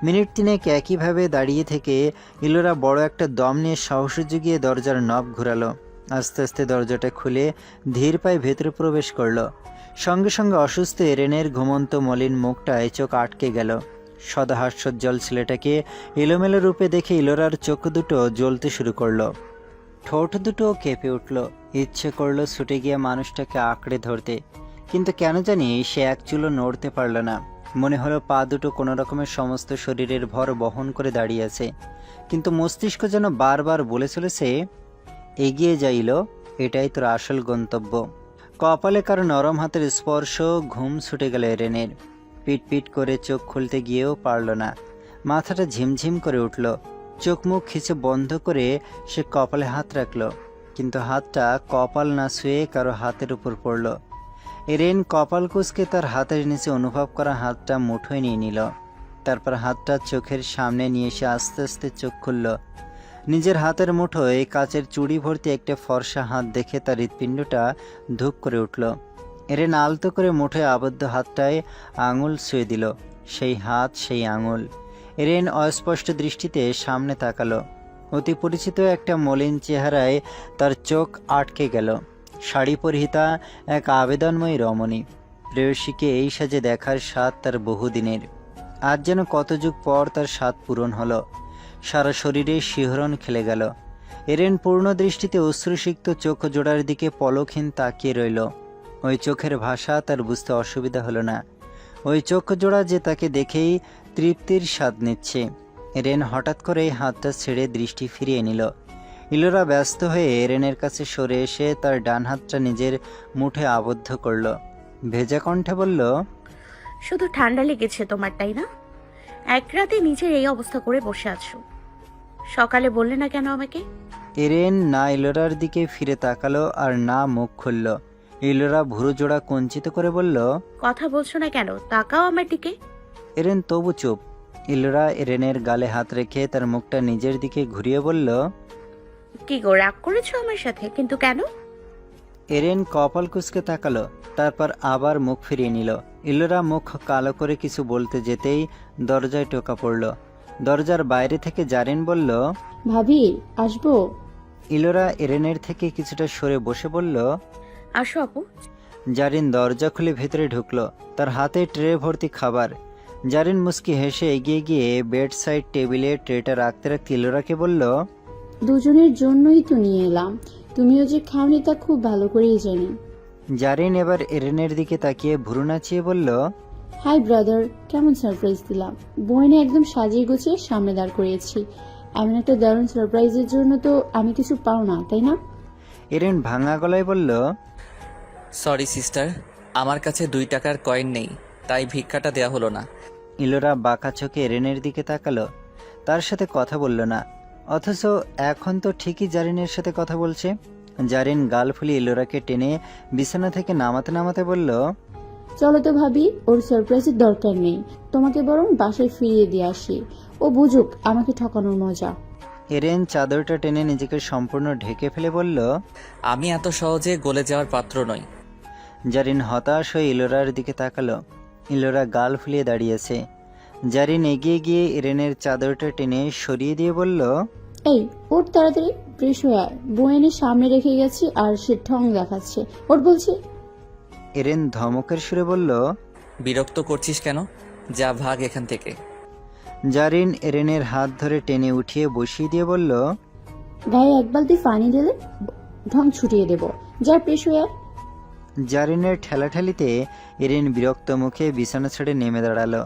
মিনিট 3 একইভাবে দাঁড়িয়ে থেকে ইলোরা বড় একটা দম নিয়ে সাহস জুগিয়ে দরজার নব ঘুরালো। আস্তে আস্তে দরজাটা খুলে ধীর পায়ে ভেতরে প্রবেশ করলো। সঙ্গে সঙ্গে অসুস্থ এরেনের ঘুমন্ত মলিন মুখটায় চোখ আটকে গেল। সদা হাস্যোজ্জ্বল ছেলেটাকে এলোমেলো রূপে দেখে ইলোরার চোখ দুটো জ্বলতে শুরু করলো। ঠোঁট দুটো কেঁপে উঠল। ইচ্ছে করলো ছুটে গিয়ে মানুষটাকে আঁকড়ে ধরতে, কিন্তু কেন জানি সে এক চুলো নড়তে পারল না। মনে হলো পা দুটো কোনো রকমের সমস্ত শরীরের ভর বহন করে দাঁড়িয়ে আছে, কিন্তু মস্তিষ্ক যেন বারবার বলে চলেছে, এগিয়ে যাইল, এটাই তোর আসল গন্তব্য। কপালে কারো নরম হাতের স্পর্শ, ঘুম ছুটে গেল এরেনের। পিট পিট করে চোখ খুলতে গিয়েও পারল না। মাথাটা ঝিমঝিম করে উঠল। চোখ মুখ খিচে বন্ধ করে সে কপালে হাত রাখল, কিন্তু হাতটা কপাল না ছুঁয়ে কারো হাতের উপর পড়ল। এরেন কপাল কুঁচকে তার হাতের নিচে অনুভব করা হাতটা মুঠোয় নিয়ে নিল। তারপর হাতটা চোখের সামনে নিয়ে এসে আস্তে আস্তে চোখ খুলল। নিজের হাতের মুঠোয় কাচের চুড়ি ভর্তি একটা ফর্সা হাত দেখে তার হৃৎপিণ্ডটা ধুপ করে উঠল। এরেন আলতো করে মুঠে আবদ্ধ হাতটায় আঙুল ছুঁয়ে দিল। সেই হাত, সেই আঙুল। এরেন অস্পষ্ট দৃষ্টিতে সামনে তাকালো। অতি পরিচিত একটা মলিন চেহারায় তার চোখ আটকে গেল। শাড়ি পরিহিতা এক আবেদনময়ী রমণী। প্রেয়সীকে এই সাজে দেখার স্বাদ তার বহুদিনের। আজ যেন কত যুগ পর তার স্বাদ পূরণ হলো। সারা শরীরে শিহরণ খেলে গেল। এরেন পূর্ণ দৃষ্টিতে অশ্রুসিক্ত চোখ জোড়ার দিকে পলকহীন তাকিয়ে রইল। ওই চোখের ভাষা তার বুঝতে অসুবিধা হলো না। ওই চোখ জোড়া যে তাকে দেখেই তৃপ্তির স্বাদ নিচ্ছে। এরেন হঠাৎ করে হাতটা ছেড়ে দৃষ্টি ফিরিয়ে নিল। ইলোরা ব্যস্ত হয়ে এরেনের কাছে সরে এসে তার ডান হাতটা নিজের মুঠে আবদ্ধ করল। ভেজা কণ্ঠে বলল, শুধু ঠান্ডা লেগেছে তোমার, তাই না? এক রাতে নিজের এই অবস্থা করে বসে আছো, সকালে বললে না কেন আমাকে? এরেন না ইলোরার দিকে ফিরে তাকালো আর না মুখ খুলল। ইলোরা ভুরু জোড়া কঞ্চিত করে বলল, কথা বলছো না কেন? তাকাও আমার দিকে। এরেন তবু চুপ। ইলোরা এরেনের গালে হাত রেখে তার মুখটা নিজের দিকে ঘুরিয়ে বলল, কি গো, রাগ করেছো আমার সাথে? কিন্তু কেন? এরেন কপাল কুঁচকে তাকালো, তারপর আবার মুখ ফিরিয়ে নিল। ইলোরা মুখ কালো করে কিছু বলতে যেতেই দরজায় টোকা পড়ল। দরজার বাইরে থেকে জারিন বলল, ভাবি আসবো? ইলোরা এরেনের থেকে কিছুটা সরে বসে বলল। আসো আপু। জারিন দরজা খুলে ভেতরে ঢুকলো। তার হাতে ট্রে ভর্তি খাবার। জারিন মুস্কি হেসে এগিয়ে গিয়ে বেড সাইড টেবিলে ট্রেটা রাখতে রাখতে ইলোরাকে বলল, দুজনের জন্যই তো নিয়ে এলাম, তুমিও যে খাওনি তা খুব ভালো করেই জানি। জারিন এবার এরেনের দিকে তাকিয়ে ভুরু নাচিয়ে বলল, হাই ব্রাদার, কেমন সারপ্রাইজ দিলাম? বইনে একদম সাজিয়ে গুছিয়ে সামনে দাঁড় করিয়েছি। এমন একটা দারুণ সারপ্রাইজের জন্য তো আমি কিছু পাও না, তাই না? এরেন ভাঙা গলায় বলল, সরি সিস্টার, আমার কাছে 2 টাকার কয়েন নেই, তাই ভিক্ষাটা দেয়া হলো না। ইলোরা বাঁকা চোখে এরেনের দিকে তাকালো। তার সাথে কথা বলল না, অথচ এখন তো ঠিকই জারিনের সাথে কথা বলছে। জারিন গাল ফুলিয়ে ইলোরাকে টেনে বিছানা থেকে নামাতে নামাতে বলল, চলো তো ভাবি, ওর সারপ্রাইজের দরকার নেই, তোমাকে বরং বাসায় ফিরিয়ে দিয়ে আসি। ও বুঝুক আমাকে ঠকানোর মজা। এরেন চাদরটা টেনে নিজেকে সম্পূর্ণ ঢেকে ফেলে বলল, আমি এত সহজে গলে যাওয়ার পাত্র নই। জারিন হতাশ হয়ে ইলোরার দিকে তাকালো। ইলোরা গাল ফুলিয়ে দাঁড়িয়েছে। জারিন এগিয়ে গিয়ে এরেনের চাদরটা টেনে সরিয়ে দিয়ে বলল, এই ওর তাড়াতাড়ি ফ্রেশ হয়ে আয়, বইনের সামনে রেখে গেছি আর সে ঠং দেখাচ্ছে। ওর বলছি। এরেন ধমকের সুরে বলল, বিরক্ত করছিস কেন? যা ভাগ এখান থেকে। জারিন এরেনের হাত ধরে টেনে উঠিয়ে বসিয়ে দিয়ে বলল, গায়ে এক বালতি পানি দিলে ঢং ছুটিয়ে দেব, যা ফ্রেশ হয়ে আয়। জারিনের ঠেলাঠেলিতে এরেন বিরক্ত মুখে বিছানা ছেড়ে নেমে দাঁড়ালো।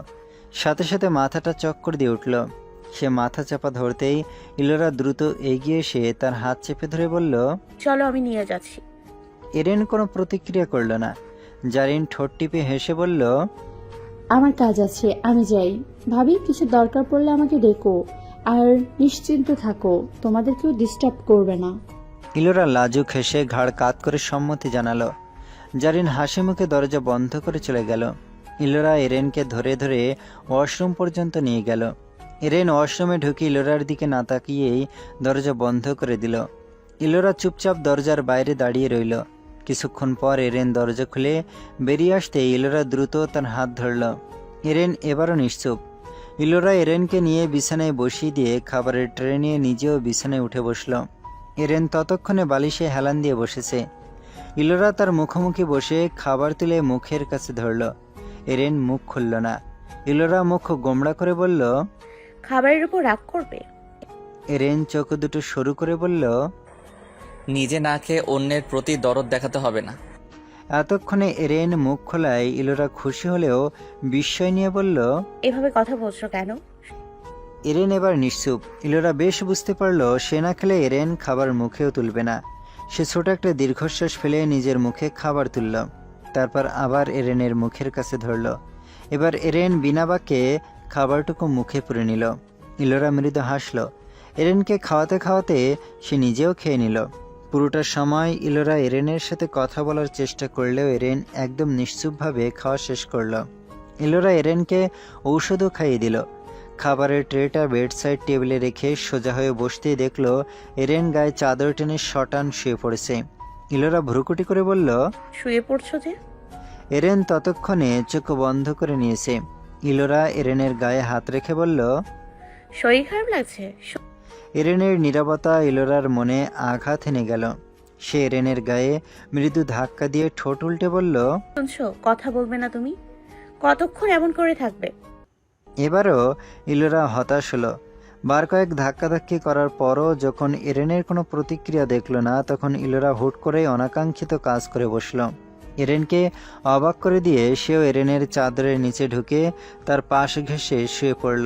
সাথে সাথে মাথাটা চক্কর দিয়ে উঠল। সে মাথা চাপা ধরতেই ইলোরা দ্রুত এগিয়ে এসে তার হাত চেপে ধরে বলল, চলো আমি নিয়ে যাচ্ছি। এরেন কোনো প্রতিক্রিয়া করল না। জারিন ঠোঁট টিপে হেসে বলল, আমার কাজ আছে, আমি যাই। ভাবি কিছু দরকার পড়লে আমাকে ডেকো, আর নিশ্চিন্ত থাকো, তোমাদের কেউ ডিস্টার্ব করবে না। ইলোরা লাজুক হেসে ঘাড় কাত করে সম্মতি জানালো। জারিন হাসি মুখে দরজা বন্ধ করে চলে গেল। ইলোরা এরেনকে ধরে ধরে ওয়াশরুম পর্যন্ত নিয়ে গেল। এরেন ওয়াশরুমে ঢুকে ইলোরার দিকে না তাকিয়েই দরজা বন্ধ করে দিল। ইলোরা চুপচাপ দরজার বাইরে দাঁড়িয়ে রইল। কিছুক্ষণ পর এরেন দরজা খুলে বেরিয়ে আসতে ইলোরা দ্রুত তার হাত ধরল। এরেন এবারও নিশ্চুপ। ইলোরা এরেনকে নিয়ে বিছানায় বসিয়ে দিয়ে খাবারের ট্রে নিয়ে নিজেও বিছানায় উঠে বসল। এরেন ততক্ষণে বালিশে হেলান দিয়ে বসেছে। ইলোরা তার মুখোমুখি বসে খাবার তুলে মুখের কাছে ধরল। এরেন মুখ খুলল না। ইলোরা মুখ গোমড়া করে বলল, খাবারের উপর রাগ করবে? এরেন চোখ দুটো সরু করে বলল, নিজে না খেয়ে অন্যের প্রতি দরদ দেখাতে হবে না। এতক্ষণে এরেন মুখ খোলায় ইলোরা খুশি হলেও বিস্ময় নিয়ে বলল, এভাবে কথা বলছো কেন? এরেন এবার নিশ্চুপ। ইলোরা বেশ বুঝতে পারল সে না খেলে এরেন খাবার মুখেও তুলবে না। সে ছোট একটা দীর্ঘশ্বাস ফেলে নিজের মুখে খাবার তুলল। তারপর আবার এরেনের মুখের কাছে ধরল। এবার এরেন বিনা বাক্যে খাবারটুকু মুখে পুরে নিল। ইলোরা মৃদু হাসল। এরেনকে খাওয়াতে খাওয়াতে সে নিজেও খেয়ে নিল। পুরোটা সময় ইলোরা এরেনের সাথে কথা বলার চেষ্টা করলেও এরেন একদম নিশ্চুপভাবে খাওয়া শেষ করল। ইলোরা এরেনকে ঔষধও খাইয়ে দিল। খাবারের ট্রেটা বেড সাইড টেবিলে রেখে সোজা হয়ে বসতেই দেখল এরেন গায়ে চাদর টেনে শটান শুয়ে পড়েছে। ইলোরা ভ্রুকুটি করে বলল, শুয়ে পড়ছো যে? এরেন ততক্ষণে চোখ বন্ধ করে নিয়েছে। ইলোরা এরেনের গায়ে হাত রেখে বলল, শরীর খারাপ লাগছে? এরেনের নীরবতা ইলোরার মনে আঘাত এনে গেল। সে এরেনের গায়ে মৃদু ধাক্কা দিয়ে ঠোঁট উল্টে বলল, শুনছো, কথা বলবে না তুমি? কতক্ষণ এমন করে থাকবে? এবারও ইলোরা হতাশ হলো। বার কয়েক ধাক্কাধাক্কি করার পরও যখন এরেনের কোনো প্রতিক্রিয়া দেখল না, তখন ইলোরা হুট করে অনাকাঙ্ক্ষিত কাজ করে বসল। এরেনকে অবাক করে দিয়ে সেও এরেনের চাদরের নিচে ঢুকে তার পাশ ঘেঁষে শুয়ে পড়ল।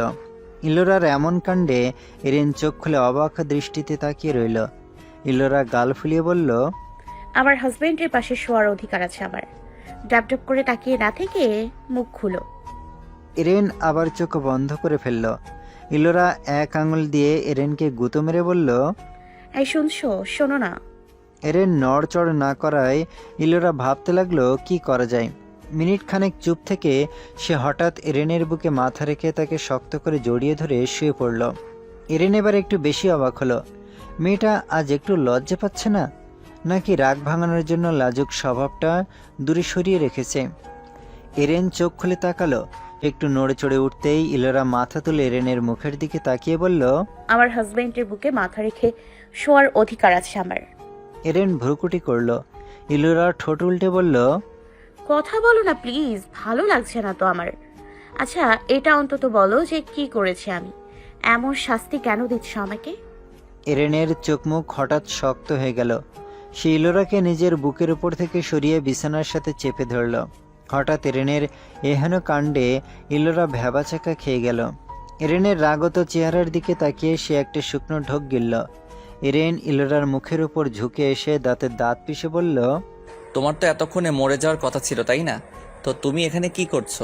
ইলোরার এমন কাণ্ডে এরেন চোখ খুলে অবাক দৃষ্টিতে তাকিয়ে রইল। ইলোরা গাল ফুলিয়ে বলল, আমার হাজবেন্ডের পাশে শোয়ার অধিকার আছে আমার। ডাবডাব করে তাকিয়ে না থেকে মুখ খুলো। এরেন আবার চোখ বন্ধ করে ফেলল। ইলোরা এক আঙুল দিয়ে এরেনকে গুঁতো মেরে বলল, এই শুনছো, শোনো না। এরেন নড়চড় না করায় ইলোরা ভাবতে লাগলো কি করা যায়। মিনিট খানেক চুপ থেকে সে হঠাৎ এরেনের বুকে মাথা রেখে তাকে শক্ত করে জড়িয়ে ধরে শুয়ে পড়ল। এরেন এবার একটু বেশি অবাক হলো। মেয়েটা আজ একটু লজ্জা পাচ্ছে না, নাকি রাগ ভাঙানোর জন্য লাজুক স্বভাবটা দূরে সরিয়ে রেখেছে? এরেন চোখ খুলে তাকালো। একটু নড়ে চড়ে উঠতেই ইলোরা মাথা তুলে এরেনের মুখের দিকে তাকিয়ে বলল, আমার হাজবেন্ডের বুকে মাথা রেখে শোয়ার অধিকার আছে আমার। এরেন ভ্রুকুটি করল। ইলোরা ঠোঁট উল্টে বলল, কথা বলো না প্লিজ, ভালো লাগছে না তো আমার। আচ্ছা, এটা অন্তত বলো যে কি করেছি আমি, এমন শাস্তি কেন দিচ্ছ আমাকে? এরেনের চোখ মুখ হঠাৎ শক্ত হয়ে গেল। সে ইলোরাকে নিজের বুকের উপর থেকে সরিয়ে বিছানার সাথে চেপে ধরল। হঠাৎ এরেনের এহেন কাণ্ডে ইলোরা ভ্যাবাচাকা খেয়ে গেল। এরেনের রাগত চেহারার দিকে তাকিয়ে সে একটা শুকনো ঢোক গিলল। এরেন ইলোরার মুখের উপর ঝুঁকে এসে দাঁতের দাঁত পিষে বলল, তোমার তো এতক্ষণে মরে যাওয়ার কথা ছিল, তাই না? তো তুমি এখানে কি করছো?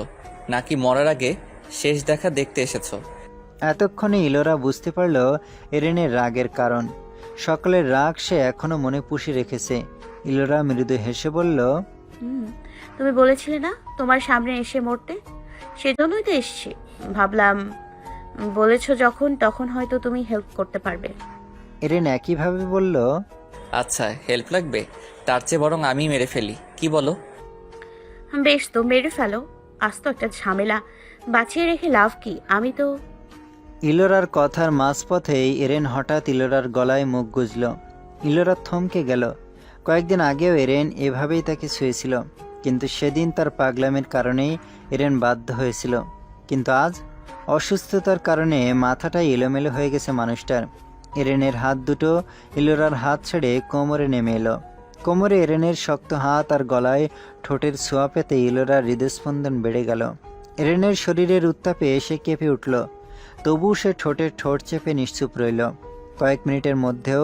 নাকি মরার আগে শেষ দেখা দেখতে এসেছো? এতক্ষণে ইলোরা বুঝতে পারল এরেনের রাগের কারণ। সকলের রাগ সে এখনো মনে পুষে রেখেছে। ইলোরা মৃদু হেসে বলল, তুমি বলেছিলে না তোমার সামনে এসে মরতে, সেজন্যই তো এসছি। ভাবলাম বলেছো যখন, তখন হয়তো তুমি হেল্প করতে পারবে। এরেন একইভাবে বলল, আচ্ছা, হেল্প লাগবে? তার চেয়ে বরং আমি মেরে ফেলি, কি বলো? বেশ, তো মেরে ফেলো। আজ তো একটা ঝামেলা বাঁচিয়ে রেখে লাভ কি? আমি তো। ইলোরার কথার মাঝপথেই এরেন হঠাৎ ইলোরার গলায় মুখ গুজল। ইলোরা থমকে গেল। কয়েকদিন আগেও এরেন এভাবেই তাকে ছুঁয়েছিল, কিন্তু সেদিন তার পাগলামের কারণেই এরেন বাধ্য হয়েছিল। কিন্তু আজ অসুস্থতার কারণে মাথাটাই এলোমেলো হয়ে গেছে মানুষটার। এরেনের হাত দুটো ইলোরার হাত ছেড়ে কোমরে নেমে এলো। কোমরে এরেনের শক্ত হাত আর গলায় ঠোঁটের ছোঁয়া পেতে ইলোরার হৃদস্পন্দন বেড়ে গেল। এরেনের শরীরের উত্তাপে সে কেঁপে উঠল। তবু সে ঠোঁটের ঠোঁট চেপে নিশ্চুপ রইল। কয়েক মিনিটের মধ্যেও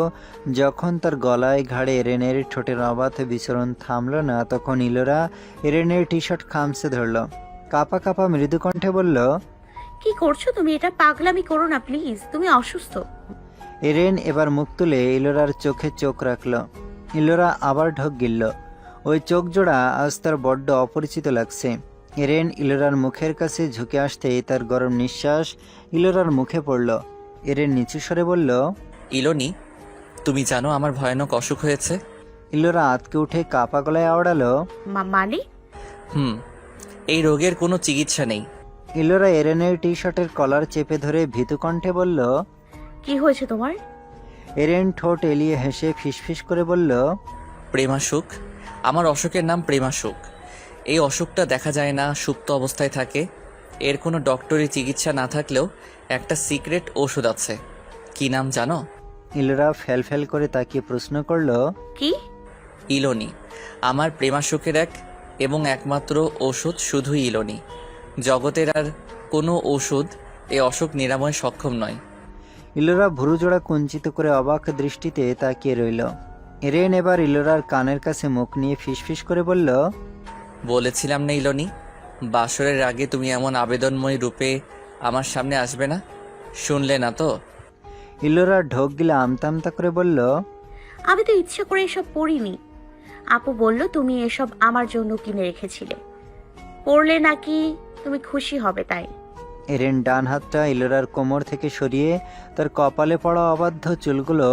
যখন তার গলায় ঘাড়ে এরেনের ঠোঁটের অবাধ বিচরণ থামল না, তখন ইলোরা এরেনের টি শার্ট খামচে ধরল। কাপা কাপা মৃদু কণ্ঠে বলল, কি করছো তুমি? এটা পাগলামি করো না প্লিজ, তুমি অসুস্থ। এরেন এবার মুখ তুলে ইলোরার চোখে চোখ রাখল। ইলোরা আবার ঢোক গিলল। ওই চোখ জোড়া আজ তার বড্ড অপরিচিত লাগছে। এরেন ইলোরার মুখের কাছে ঝুঁকে আসতেই তার গরম নিঃশ্বাস ইলোরার মুখে পড়ল। এরেন নিচু স্বরে বলল, ইলোনি, তুমি জানো আমার ভয়ানক অসুখ হয়েছে? ইলোরা আতকে উঠে কাপা গলায় আওড়ালো, মানে? এই রোগের কোনো চিকিৎসা নেই। ইলোরা এরেনের টি শার্টের কলার চেপে ধরে ভীতু কণ্ঠে বলল, কি হয়েছে তোমার? এরেন ঠোঁট এলিয়ে হেসে ফিসফিস করে বলল, প্রেমাসুখ। আমার অসুখের নাম প্রেমাসুখ। এই অসুখটা দেখা যায় না, সুপ্ত অবস্থায় থাকে। এর কোনো ডক্টরি চিকিৎসা না থাকলেও একটা সিক্রেট ওষুধ আছে। কি নাম জানো? ইলোরা ফেল ফেল করে তাকিয়ে প্রশ্ন করল, কি? ইলোনি। আমার প্রেমাসুখের এক এবং একমাত্র ওষুধ শুধুই ইলোনি। জগতের আর কোনো ওষুধ এই অসুখ নিরাময় সক্ষম নয়। ইলোরা ভুরুজোড়া কুঞ্চিত করে অবাক দৃষ্টিতে তাকিয়ে রইল। এরেন এবার ইলোরার কানের কাছে মুখ নিয়ে ফিসফিস করে বলল, বলেছিলাম না ইলোনি, বাসরের আগে তুমি এমন আবেদনময় রূপে আমার সামনে আসবে না। শুনলে না তো? ইলোরা ঢোক গিলে আমতা আমতা করে বলল, আমি তো ইচ্ছা করে এসব পড়িনি। আপু বলল তুমি এসব আমার জন্য কিনে রেখেছিলে, পড়লে নাকি তুমি খুশি হবে তাই। এরেন ডান হাতটা ইলোরার কোমর থেকে সরিয়ে তার কপালে পড়া অবাধ্য চুলগুলো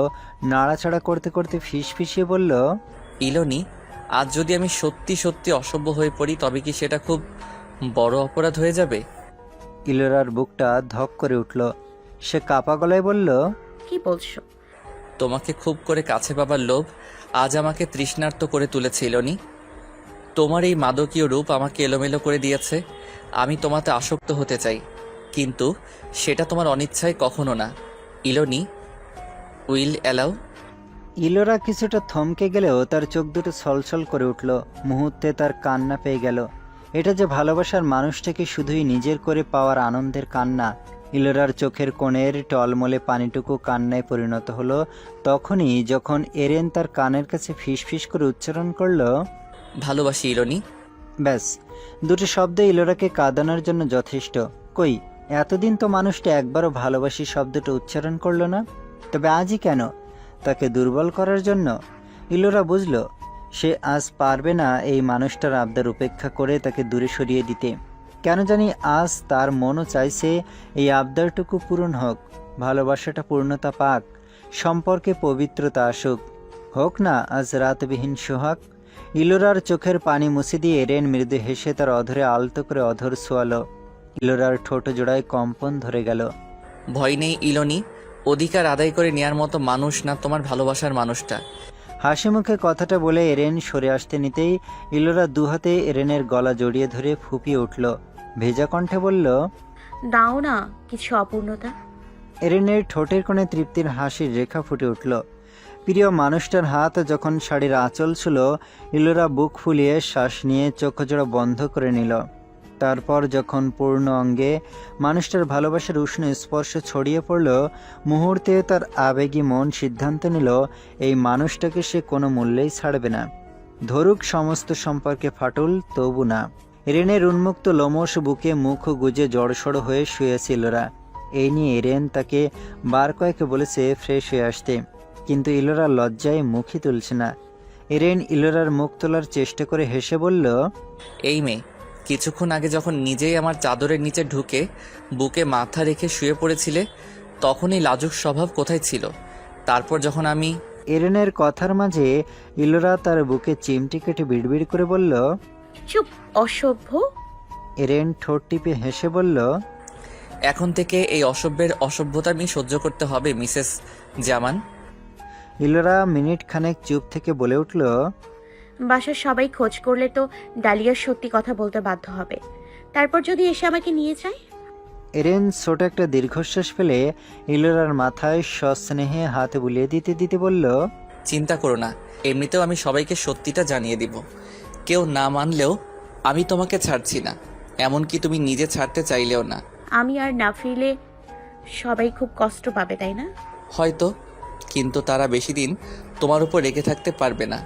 নাড়াচাড়া করতে করতে ফিসফিসিয়ে বলল, ইলোনি, আজ যদি আমি সত্যি সত্যি অসভ্য হয়ে পড়ি তবে কি সেটা খুব বড় অপরাধ হয়ে যাবে? ইলোরার বুকটা ধক করে উঠল। সে কাপা গলায় বলল, কি বলছো? তোমাকে খুব করে কাছে পাবার লোভ আজ আমাকে তৃষ্ণার্ত করে তুলেছে ইলোনি। তোমার এই মাদকীয় রূপ আমাকে এলোমেলো করে দিয়েছে। আমি তোমাতে আসক্ত হতে চাই, কিন্তু সেটা তোমার অনিচ্ছায় কখনো না। ইলোনি, উইল অ্যালাউ? ইলোরা কিছুটা থমকে গেলেও তার চোখ দুটো ছলছল করে উঠল। মুহূর্তে তার কান্না পেয়ে গেল। এটা যে ভালোবাসার মানুষটাকে শুধুই নিজের করে পাওয়ার আনন্দের কান্না। ইলোরার চোখের কোণের টলমলে পানিটুকু কান্নায় পরিণত হলো তখনই যখন এরেন তার কানের কাছে ফিসফিস করে উচ্চারণ করলো, ভালোবাসি ইলোনি। ব্যাস, দুটো শব্দ ইলোরাকে কাঁদানোর জন্য যথেষ্ট। কই, এতদিন তো মানুষটা একবারও ভালোবাসি শব্দটা উচ্চারণ করলো না, তবে আজই কেন? তাকে দুর্বল করার জন্য? ইলোরা বুঝল সে আজ পারবে না এই মানুষটার আবদার উপেক্ষা করে তাকে দূরে সরিয়ে দিতে। কেন জানি আজ তার মনও চাইছে এই আবদারটুকু পূরণ হোক, ভালোবাসাটা পূর্ণতা পাক, সম্পর্কে পবিত্রতা আসুক। হোক না আজ রাতবিহীন সোহাগ। ইলোরার চোখের পানি মুছে দিয়ে এরেন মৃদু হেসে তার অধরে আলতো করে অধর ছোয়ালো। ইলোরার ঠোঁট জোড়ায় কম্পন ধরে গেল। ভয় নেই ইলোনি, অধিকার আদায় করে নেয়ার মতো মানুষ না তোমার ভালোবাসার মানুষটা। হাসি মুখে কথাটা বলে এরেন সরে আসতে নিতেই ইলোরা দুহাতে এরেনের গলা জড়িয়ে ধরে ফুপিয়ে উঠল। ভেজা কণ্ঠে বলল, দাও না কিছু অপূর্ণতা। এরেনের ঠোঁটের কোণে তৃপ্তির হাসির রেখা ফুটে উঠল। প্রিয় মানুষটার হাত যখন শাড়ির আঁচল ছিল, ইলোরা বুক ফুলিয়ে শ্বাস নিয়ে চোখজোড়া বন্ধ করে নিল। তারপর যখন পূর্ণ অঙ্গে মানুষটার ভালোবাসার উষ্ণ স্পর্শ ছড়িয়ে পড়ল, মুহূর্তে তার আবেগী মন সিদ্ধান্ত নিল এই মানুষটাকে সে কোনো মূল্যেই ছাড়বে না। ধরুক সমস্ত সম্পর্কে ফাটল, তবু না। এরেনের উন্মুক্ত লোমশ বুকে মুখ গুজে জড়সড় হয়ে শুয়েছিল ইলোরা। এই নিয়ে এরেন তাকে বার কয়েক বলেছে ফ্রেশ হয়ে আসতে, কিন্তু ইলোরা লজ্জায় মুখই তুলছে না। এরেন ইলোরার মুখ তোলার চেষ্টা করে হেসে বলল, এই মেয়ে, কিছুক্ষণ আগে যখন নিজেই আমার চাদরের নিচে ঢুকে বুকে মাথা রেখে শুয়ে পড়েছিলে তখনই লাজুক স্বভাব কোথায় ছিল? তারপর যখন আমি... এরেনের কথার মাঝে ইলোরা তার বুকে চিমটি কেটে বিড়বিড় করে বলল, চুপ, অসভ্য। এরেন ঠোঁট টিপে হেসে বলল, এখন থেকে এই অসভ্যের অসভ্যতা আমি সহ্য করতে হবে মিসেস জামান। ইলোরা মিনিট খানেক চুপ থেকে বলে উঠল, বাসার সবাই খোঁজ করলে তো ডালিয়া সত্যি কথা বলতে বাধ্য হবে। তারপর যদি এসে আমাকে নিয়ে যায়? এরেন ছোট একটা দীর্ঘশ্বাস ফেলে ইলোরার মাথায় সস্নেহে হাত বুলিয়ে দিতে দিতে বলল, চিন্তা করো না, এমনিতেও আমি সবাইকে সত্যিটা জানিয়ে দিব। কেউ না মানলেও আমি তোমাকে ছাড়ছি না, এমনকি তুমি নিজে ছাড়তে চাইলেও না। আমি আর না ফিরলে সবাই খুব কষ্ট পাবে, তাই না? হয়তো, কিন্তু তারা বেশি দিন তোমার উপর রেগে থাকতে পারবে না।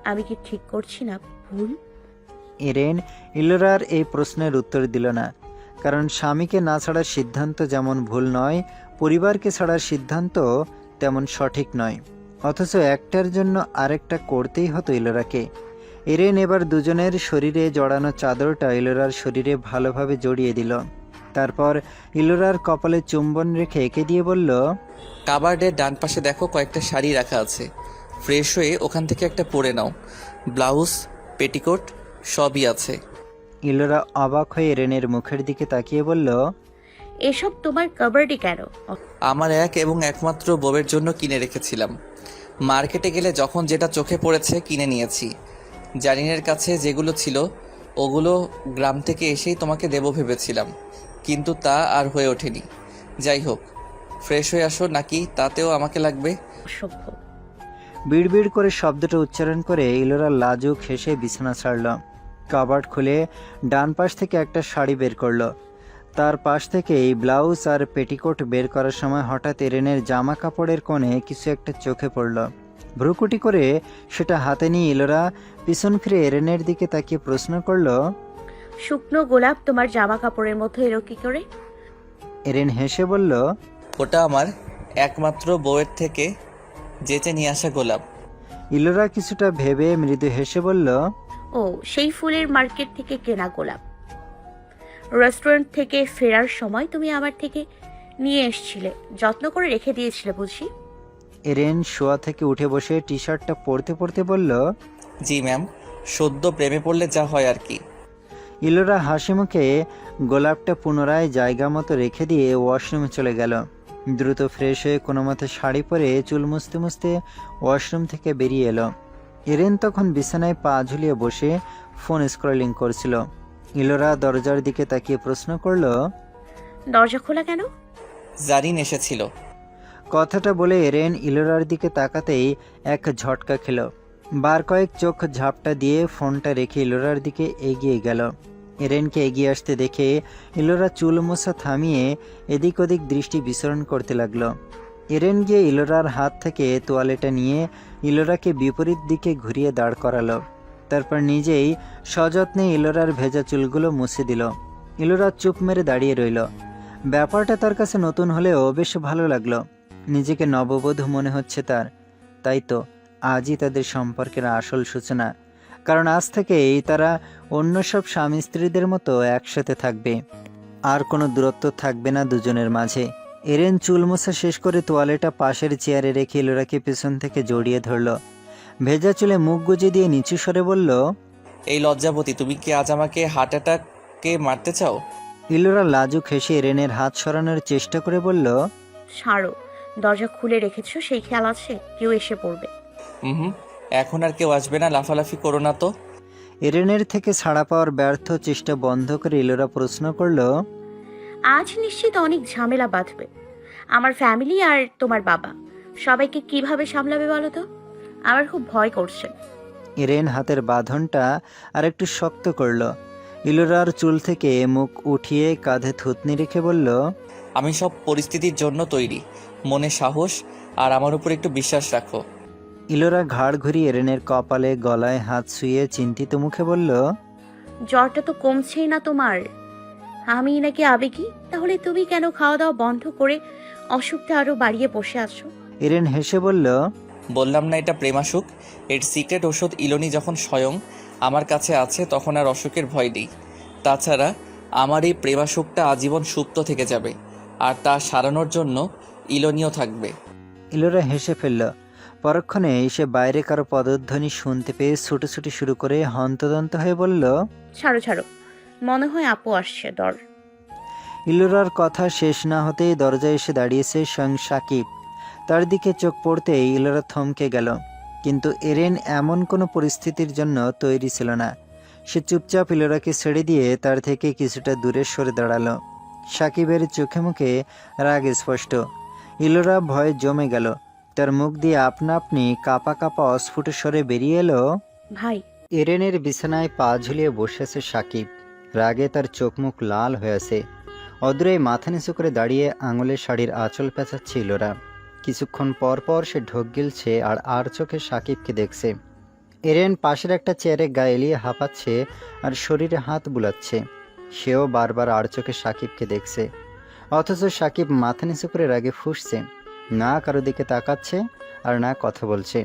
আমি কি ঠিক করছি না ভুল? এরেন ইলোরার এই প্রশ্নের উত্তর দিল না, কারণ স্বামীকে না ছাড়ার সিদ্ধান্ত যেমন ভুল নয়, পরিবারকে ছাড়ার সিদ্ধান্ত তেমন সঠিক নয়। অথচ একটার জন্য আরেকটা করতেই হতো ইলোরাকে। এরেন এবার দুজনের শরীরে জড়ানো চাদরটা ইলোরার শরীরে ভালোভাবে জড়িয়ে দিল। তারপর ইলোরার কপালে চুম্বন রেখে এঁকে দিয়ে বলল, কাবার্ডের ডান পাশে দেখো কয়েকটা শাড়ি রাখা আছে, ফ্রেশ হয়ে ওখান থেকে একটা পরে নাও। ব্লাউজ, পেটিকোট সবই আছে। ইলোরা অবাক হয়ে এরেনের মুখের দিকে তাকিয়ে বলল, এসব তোমার কাবার্ডে কেন? আমার এক এবং একমাত্র বউয়ের জন্য কিনে রেখেছিলাম। মার্কেটে গেলে যখন যেটা চোখে পড়েছে কিনে নিয়েছি। জারিনের কাছে যেগুলো ছিল ওগুলো গ্রাম থেকে এসেই তোমাকে দেবো ভেবেছিলাম, কিন্তু তা আর হয়ে ওঠেনি। যাই হোক, ফ্রেশ হয়ে আসো, নাকি তাতেও আমাকে লাগবে? অসভ্য। বিড়বিড় করে শব্দটা উচ্চারণ করে ইলোরা লাজুক হেসে বিছানা ছাড়ল। কাবার্ড খুলে ডান পাশ থেকে একটা শাড়ি বের করলো। তার পাশ থেকে এই ব্লাউজ আর পেটিকোট বের করার সময় হঠাৎ এরেনের জামা কাপড়ের কোণে কিছু একটা চোখে পড়ল। ভ্রুকুটি করে সেটা হাতে নিয়ে ইলোরা পিছন ফিরে এরেনের দিকে তাকিয়ে প্রশ্ন করল, শুকনো গোলাপ তোমার জামা কাপড়ের মধ্যে এলো কি করে? এরেন হেসে বলল, ওটা আমার একমাত্র বউয়ের থেকে যেচে নিয়ে আসা গোলাপ। ইলোরা কিছুটা ভেবে মৃদু হেসে বলল, ও, সেই ফুলের মার্কেট থেকে কেনা গোলাপ। রেস্টুরেন্ট থেকে ফেরার সময় তুমি আমার থেকে নিয়ে এসেছিলে, যত্ন করে রেখে দিয়েছিলে বুঝি? এরেন শোয়া থেকে উঠে বসে টি শার্টটা পরতে পরতে বলল, জি ম্যাম, সদ্য প্রেমে পড়লে যা হয় আর কি। ইলোরা হাসি মুখে গোলাপটা পুনরায় জায়গা মতো রেখে দিয়ে ওয়াশরুমে চলে গেল। দ্রুত ফ্রেশ হয়ে কোনো মতে শাড়ি পরে চুল মুছতে মুছতে ওয়াশরুম থেকে বেরিয়ে এলো। এরেন তখন বিছানায় পা ঝুলিয়ে বসে ফোন স্ক্রলিং করছিল। ইলোরা দরজার দিকে তাকিয়ে প্রশ্ন করলো, দরজা খোলা কেন? জারিন এসেছিল। কথাটা বলে এরেন ইলোরার দিকে তাকাতেই এক ঝটকা খেল। বার কয়েক চোখ ঝাপটা দিয়ে ফোনটা রেখে ইলোরার দিকে এগিয়ে গেল। এরেনকে এগিয়ে আসতে দেখে ইলোরা চুল মোছা থামিয়ে এদিক ওদিক দৃষ্টি বিচরণ করতে লাগলো। এরেন গিয়ে ইলোরার হাত থেকে তোয়ালেটা নিয়ে ইলোরাকে বিপরীত দিকে ঘুরিয়ে দাঁড় করালো। তারপর নিজেই সযত্নে ইলোরার ভেজা চুলগুলো মুছে দিল। ইলোরা চুপ মেরে দাঁড়িয়ে রইল। ব্যাপারটা তার কাছে নতুন হলেও বেশ ভালো লাগলো। নিজেকে নববধূ মনে হচ্ছে তার। তাই তো আজই তাদের সম্পর্কের আসল সূচনা, কারণ আজ থেকেই তারা অন্য সব স্বামী স্ত্রীদের মতো একসাথে থাকবে। আর কোনো দূরত্ব থাকবে না দুজনের মাঝে। এরেন চুল মোছা শেষ করে তোয়ালেটা পাশের চেয়ারে রেখে ইলোরাকে পেছন থেকে জড়িয়ে ধরল। ভেজা চুলে মুখ গুজে দিয়ে নিচু স্বরে বলল, এই লজ্জাবতী, তুমি কি আজ আমাকে হার্ট অ্যাটাকে মারতে চাও? ইলোরা লাজুক হেসে এরেনের হাত সরানোর চেষ্টা করে বলল, ছাড়ো, দরজা খুলে রেখেছো সেই খেয়াল আছে কেউ এসে পড়বে? হুম, এখন আর কেউ আসবে না, লাফালাফি করো না তো। এরেনের থেকে ছাড়া পাওয়ার ব্যর্থ চেষ্টা বন্ধ করে ইলোরা প্রশ্ন করল, আজ নিশ্চিত অনেক ঝামেলা বাঁধবে। আমার ফ্যামিলি আর তোমার বাবা সবাইকে কিভাবে সামলাবে বলো তো? আমার খুব ভয় করছে। এরেন হাতের বাঁধনটা আর একটু শক্ত করল। ইলোরার চুল থেকে মুখ উঠিয়ে কাঁধে থুতনি রেখে বলল, আমি সব পরিস্থিতির জন্য তৈরি। মনে সাহস আর আমার উপর একটু বিশ্বাস রাখো। ইলোরা ঘাড় ঘুরিয়ে এরেনের কপালে গলায় হাত শুয়ে চিন্তিত মুখে বলল, জ্বরটা তো কমছেই না তোমার। আমি নাকি আবেগী? তাহলে তুমি কেন খাওয়া দাওয়া বন্ধ করে অসুখটা আরো বাড়িয়ে বসে আছো? এরেন হেসে বলল, বললাম না এটা প্রেমাসুখ। এর সিক্রেট ওষুধ ইলোনি যখন স্বয়ং আমার কাছে আছে তখন আর অসুখের ভয় নেই। তাছাড়া আমার এই প্রেমাসুখটা আজীবন সুপ্ত থেকে যাবে, আর তা সারানোর জন্য ইলোনিও থাকবে। ইলোরা হেসে ফেলল। পরক্ষণে এসে বাইরে কারো পদধ্বনি শুনতে পেয়ে ছুটোছুটি শুরু করে হন্তদন্ত হয়ে বলল, ছাড়ো ছাড়ো, মনে হয় আপু আসছে। ইলোরার কথা শেষ না হতেই দরজায় এসে দাঁড়িয়েছে স্বয়ং সাকিব। তার দিকে চোখ পড়তেই ইলোরা থমকে গেল। কিন্তু এরেন এমন কোনো পরিস্থিতির জন্য তৈরি ছিল না। সে চুপচাপ ইলোরাকে ছেড়ে দিয়ে তার থেকে কিছুটা দূরে সরে দাঁড়ালো। সাকিবের চোখে মুখে রাগ স্পষ্ট। ইলোরা ভয়ে জমে গেল। তার মুখ দিয়ে আপনা আপনি কাঁপা কাঁপা অস্ফুট স্বরে বেরিয়ে এলো, ভাই। এরেনের বিছানায় পা ঝুলিয়ে বসে আছে সাকিব। রাগে তার চোখ মুখ লাল হয়ে আছে। অদূরেই মাথা নিচু করে দাঁড়িয়ে আঙুলে শাড়ির আঁচল পেঁচাচ্ছে ইলোরা। কিছুক্ষণ পর পর সে ঢোক গিলছে আর চোখে সাকিবকে দেখছে। এরেন পাশের একটা চেয়ারে গায়ে এলিয়ে হাঁপাচ্ছে আর শরীরে হাত বুলাচ্ছে। সেও বারবার আর চোখে সাকিবকে দেখছে, অথচ সাকিব মাথা নিচু করে রাগে ফুঁসছে, না কারো দিকে তাকাচ্ছে আর না কথা বলছে।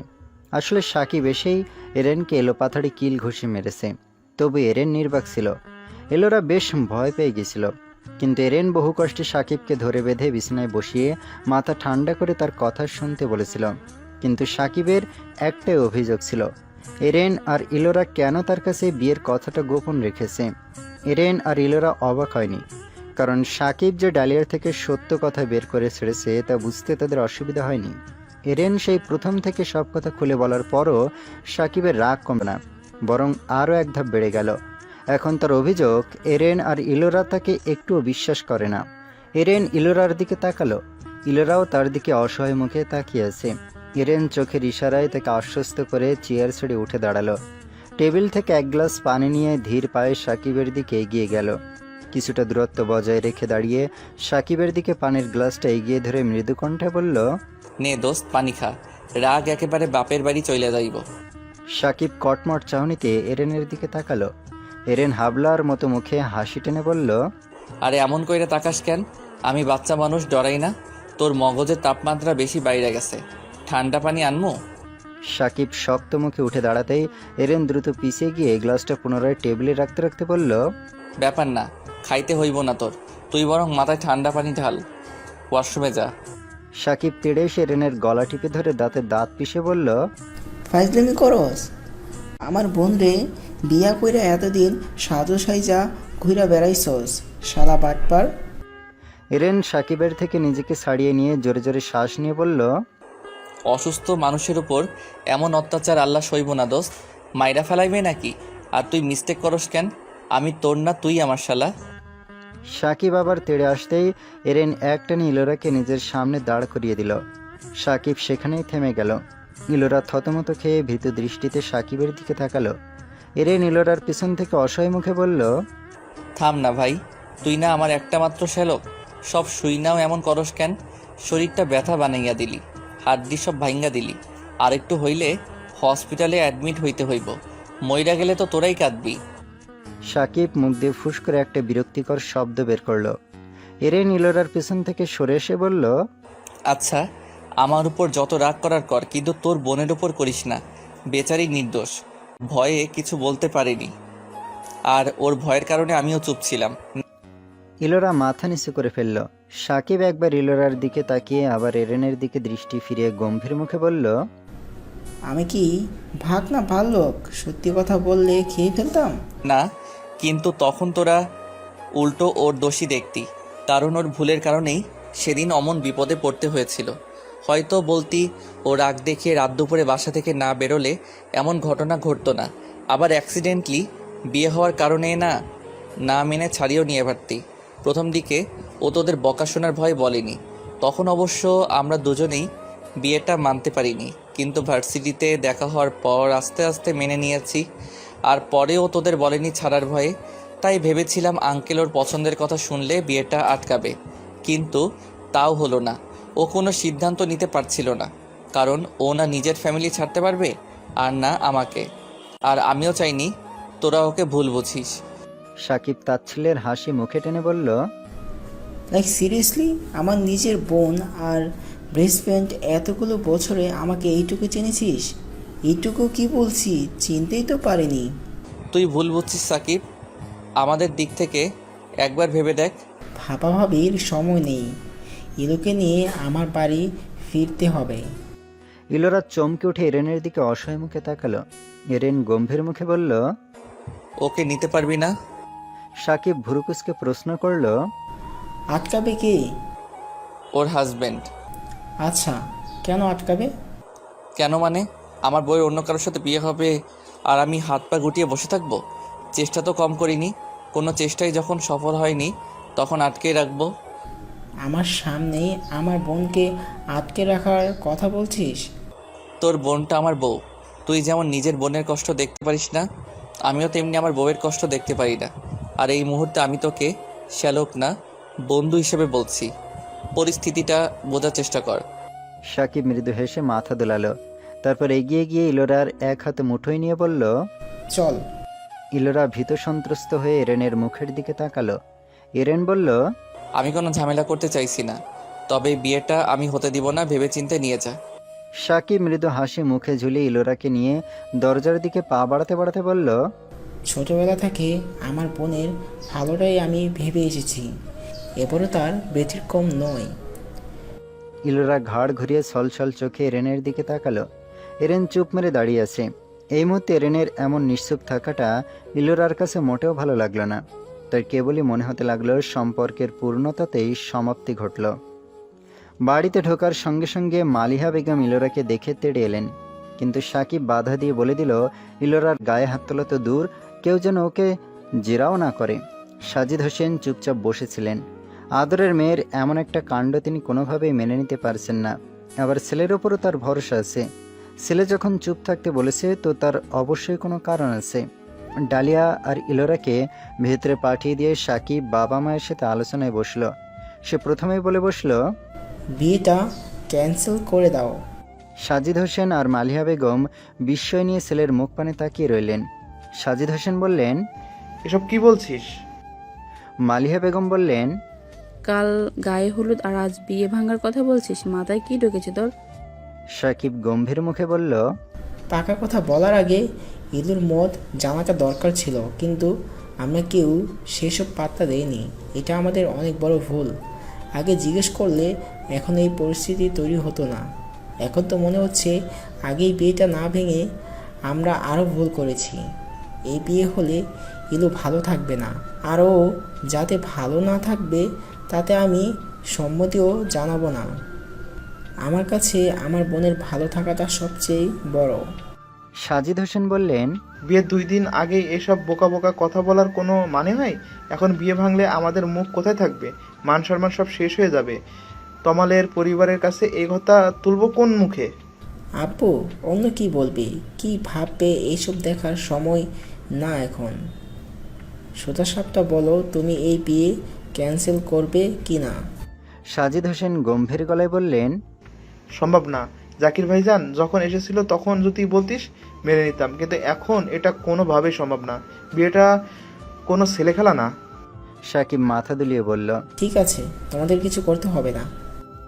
আসলে সাকিব এসেই এরেনকে এলোপাথাড়ি কিল ঘুষি মেরেছে। তবু এরেন নির্বাক ছিল। এলোরা বেশ ভয় পেয়ে গেছিল, কিন্তু এরেন বহু কষ্টে সাকিবকে ধরে বেঁধে বিছানায় বসিয়ে মাথা ঠান্ডা করে তার কথা শুনতে বলেছিল। কিন্তু সাকিবের একটাই অভিযোগ ছিল, এরেন আর ইলোরা কেন তার কাছে বিয়ের কথাটা গোপন রেখেছে। এরেন আর ইলোরা অবাক হয়নি, কারণ সাকিব যে ডালিয়ার থেকে সত্য কথা বের করে ছেড়েছে তা বুঝতে তাদের অসুবিধা হয়নি। এরেন সেই প্রথম থেকে সব কথা খুলে বলার পরও সাকিবের রাগ কমে না, বরং আরও এক ধাপ বেড়ে গেল। এখন তার অভিযোগ, এরেন আর ইলোরা তাকে একটুও বিশ্বাস করে না। এরেন ইলোরার দিকে তাকালো, ইলোরাও তার দিকে অসহায় মুখে তাকিয়ে আছে। এরেন চোখের ইশারায় তাকে আশ্বস্ত করে চেয়ার ছেড়ে উঠে দাঁড়ালো। টেবিল থেকে এক গ্লাস পানি নিয়ে ধীর পায়ে সাকিবের দিকে এগিয়ে গেল। কিছুটা দূরত্ব বজায় রেখে দাঁড়িয়ে সাকিবের দিকে পানির গ্লাসটা এগিয়ে ধরে মৃদু কণ্ঠে বলল, নে দোস্ত, পানি খা, রাগ একেবারে বাপের বাড়ি চলে যাইব। সাকিব কটমট চাহনিতে এরেনের দিকে তাকালো। এরেন হাবলার মতো মুখে হাসি টেনে বলল, আরে এমন কইরা তাকাস কেন? আমি বাচ্চা মানুষ, ডরাই না। তোর মগজের তাপমাত্রা বেশি বাইরে গেছে, ঠান্ডা পানি আনমু? সাকিব শক্ত মুখে উঠে দাঁড়াতেই এরেন দ্রুত পিছিয়ে গিয়ে গ্লাসটা পুনরায় টেবিলে রাখতে রাখতে বলল, ব্যাপার না, খাইতে হইব না তোর। তুই বরং মাথায় ঠান্ডা পানি ঢাল, ওয়াশরুমে যা। সাকিব তেড়ে এসে এরেনের গলা টিপে ধরে দাঁতে দাঁত পিষে বলল, ফাইজলামি করস? আমার বোন রে বিয়া কইরা এতদিন সাজো সাইজা ঘুরা বেড়াইছস শালা বাটপার। এরেন সাকিবের থেকে নিজেকে ছাড়িয়ে নিয়ে জোরে জোরে শ্বাস নিয়ে বলল, অসুস্থ মানুষের উপর এমন অত্যাচার আল্লাহ সইব না দোস্ত। মাইরা ফেলাইবে নাকি? আর তুই মিস্টেক করস কেন? আমি তোর না, তুই আমার শালা। সাকিব আবার তেড়ে আসতেই এরেন একটানে ইলোরাকে নিজের সামনে দাঁড় করিয়ে দিল। সাকিব সেখানেই থেমে গেল। ইলোরা থতমত খেয়ে ভীত দৃষ্টিতে সাকিবের দিকে তাকালো। এরেন ইলোরার পিছন থেকে অসহায় মুখে বলল, থাম না ভাই, তুই না আমার একটা মাত্র শ্যালক। সব শুই নাও এমন করস কেন? শরীরটা ব্যথা বানাইয়া দিলি, হাড্ডি সব ভাঙ্গা দিলি। আর একটু হইলে হসপিটালে অ্যাডমিট হইতে হইব। মইরা গেলে তো তোরাই কাঁদবি। সাকিব মুখ দিয়ে ফুস করে একটা বিরক্তিকর শব্দ বের করলো। এরেন ইলোরার পিছন থেকে সরে এসে বলল, আচ্ছা, আমার উপর যত রাগ করার কর, কিন্তু তোর বোনের উপর করিস না। বেচারি নির্দোষ, ভয়ে কিছু বলতে পারেনি। আর ওর ভয়ের কারণে আমিও চুপ ছিলাম। ইলোরা মাথা নিচু করে ফেলল। সাকিব একবার ইলোরার দিকে তাকিয়ে আবার এরেনের দিকে দৃষ্টি ফিরিয়ে গম্ভীর মুখে বলল, আমি কি ভাগ না ভাল্লুক? সত্যি কথা বললে খেয়ে ফেলতাম। না, কিন্তু তখন তোরা উল্টো ওর দোষী দেখতি, কারণ ওর ভুলের কারণেই সেদিন অমন বিপদে পড়তে হয়েছিল। হয়তো বলতি ও রাগ দেখিয়ে রাত দুপুরে বাসা থেকে না বেরোলে এমন ঘটনা ঘটতো না। আবার অ্যাক্সিডেন্টলি বিয়ে হওয়ার কারণে না মেনে ছাড়িয়েও নিয়ে পারতি। প্রথম দিকে ও তোদের বকাশোনার ভয় বলেনি, তখন অবশ্য আমরা দুজনেই বিয়েটা মানতে পারিনি। কিন্তু ভার্সিটিতে দেখা হওয়ার পর আস্তে আস্তে মেনে নিয়েছি। আর পরেও তোদের বলেনি ছাড়ার ভয়ে। তাই ভেবেছিলাম আঙ্কেল ওর পছন্দের কথা শুনলে বিয়েটা আটকাবে, কিন্তু তাও হলো না। ও কোনো সিদ্ধান্ত নিতে পারছিল না, কারণ ও না নিজের ফ্যামিলি ছাড়তে পারবে আর না আমাকে। আর আমিও চাইনি তোরা ওকে ভুল বুঝিস। সাকিব তাচ্ছিল্যের হাসি মুখে টেনে বলল, লাইক সিরিয়াসলি, আমার নিজের বোন আর বেস্ট ফ্রেন্ড, এতগুলো বছরে আমাকে এইটুকু চিনেছিস? এইটুকু কি বলছি, চিনতেই তো পারিনি। তুই ভুল বুঝছিস সাকিব, আমাদের দিক থেকে একবার ভেবে দেখ। ভাবাভাবির সময় নেই, ইলোকে নিয়ে আমার বাড়ি ফিরতে হবে। ইলোরা চমকে উঠে এরেনের দিকে অসহায় মুখে তাকালো। এরেন গম্ভীর মুখে বলল, ওকে নিতে পারবি না? সাকিব ভুরুকুসকে প্রশ্ন করল, আটকাবে কে? ওর হাজব্যান্ড। আচ্ছা, কেন আটকাবে? কেন মানে? আমার বউয়ের অন্য কারোর সাথে বিয়ে হবে আর আমি হাত পা গুটিয়ে বসে থাকবো? চেষ্টা তো কম করিনি। কোনো চেষ্টাই যখন সফল হয়নি তখন আটকেই রাখবো? আমার সামনেই আমার বোনকে আটকে রাখার কথা বলছিস? তোর বোনটা আমার বউ। তুই যেমন নিজের বোনের কষ্ট দেখতে পারিস না, আমিও তেমনি আমার বউয়ের কষ্ট দেখতে পারি না। আর এই মুহূর্তে আমি তোকে শ্যালক না, বন্ধু হিসেবে বলছি। পরিস্থিতিটা বোঝার চেষ্টা কর। সাকিব মৃদু হেসে মাথা দোলালো। তারপর এগিয়ে গিয়ে ইলোরার এক হাতে মুঠোয় নিয়ে বলল, চল। ইলোরা ভীত সন্ত্রস্ত হয়ে এরেনের মুখের দিকে তাকালো। এরেন বলল, আমি কোনো ঝামেলা করতে চাইছি না, তবে বিয়েটা আমি হতে দিব না, ভেবেচিন্তে নিয়ে যা। সাকিব মৃদু হাসি মুখে ঝুলিয়ে ইলোরাকে নিয়ে দরজার দিকে পা বাড়াতে বাড়াতে বলল, ছোটবেলা থেকে আমার বোনের ভালোটাই আমি ভেবে এসেছি, এবারও তার ব্যতিক্রম নয়। ইলোরা ঘাড় ঘুরিয়ে ছলছল চোখে এরেনের দিকে তাকালো। এরেন চুপ মেরে দাঁড়িয়ে আছে। এই মুহূর্তে এরেনের এমন নিশ্চুপ থাকাটা ইলোরার কাছে মোটেও ভালো লাগলো না। তার কেবলই মনে হতে লাগলো সম্পর্কের পূর্ণতাতেই সমাপ্তি ঘটল। বাড়িতে ঢোকার সঙ্গে সঙ্গে মালিহা বেগম ইলোরাকে দেখে তেড়ে এলেন, কিন্তু সাকিব বাধা দিয়ে বলে দিল, ইলোরার গায়ে হাত তোলা তো দূর, কেউ যেন ওকে জেরাও না করে। সাজিদ হোসেন চুপচাপ বসেছিলেন। আদরের মেয়ের এমন একটা কাণ্ড তিনি কোনোভাবেই মেনে নিতে পারছেন না। আবার ছেলের ওপরও তার ভরসা আছে। ছেলে যখন চুপ থাকতে বলেছে তো তার অবশ্যই কোনো কারণ আছে। ডালিয়া আর ইলোরাকে ভেতরে পাঠিয়ে দিয়ে সাকিব বাবা মায়ের সাথে আলোচনায় বসলো। সে প্রথমেই বলে বসলো, বিয়েটা ক্যান্সেল করে দাও। সাজিদ হোসেন আর মালিহা বেগম বিস্ময় নিয়ে ছেলের মুখ পানে তাকিয়ে রইলেন। সাজিদ হোসেন বললেন, এসব কি বলছিস? মালিহা বেগম বললেন, কাল গায়ে হলুদ আর আজ বিয়ে ভাঙার কথা বলছিস, মাথায় কি ঢুকেছে তোর? সাকিব গম্ভীর মুখে বলল, পাকা কথা বলার আগে ইলুর মত জানাটা দরকার ছিল, কিন্তু আমরা কেউ সেসব পাত্তা দেইনি। এটা আমাদের অনেক বড় ভুল। আগে জিজ্ঞেস করলে এখন এই পরিস্থিতি তৈরি হতো না। এখন তো মনে হচ্ছে আগেই বিয়েটা না ভেঙে আমরা আরও ভুল করেছি। এই বিয়ে হলে ইলু ভালো থাকবে না, আরও যাতে ভালো না থাকবে তাতে আমি সম্মতিও জানাবো না। আমার কাছে আমার বোনের ভালো থাকাটা সবচেয়ে বড়। সাজিদ হোসেন বললেন, বিয়ের 2 দিন আগেই এসব বোকা বোকা কথা বলার কোনো মানে হয়? এখন বিয়ে ভাঙলে আমাদের মুখ কোথায় থাকবে? মান সম্মান সব শেষ হয়ে যাবে। তমালের পরিবারের কাছে এই কথা তুলব কোন মুখে? আপু, অন্য কি বলবে, কি ভাববে, এইসব দেখার সময় না এখন। সোজা সাপটা বলো, তুমি এই বিয়ে ক্যান্সেল করবে কি না? সাজিদ হোসেন গম্ভীর গলায় বললেন, সম্ভব না। জাকির ভাইজান যখন এসেছিল তখন যদি বলতিস মেনে নিতাম, কিন্তু এখন এটা কোনোভাবেই সম্ভব না। বিয়েটা কোনো ছেলে খেলা না। সাকিব মাথা দুলিয়ে বলল। ঠিক আছে, তোমাদের কিছু করতে হবে না।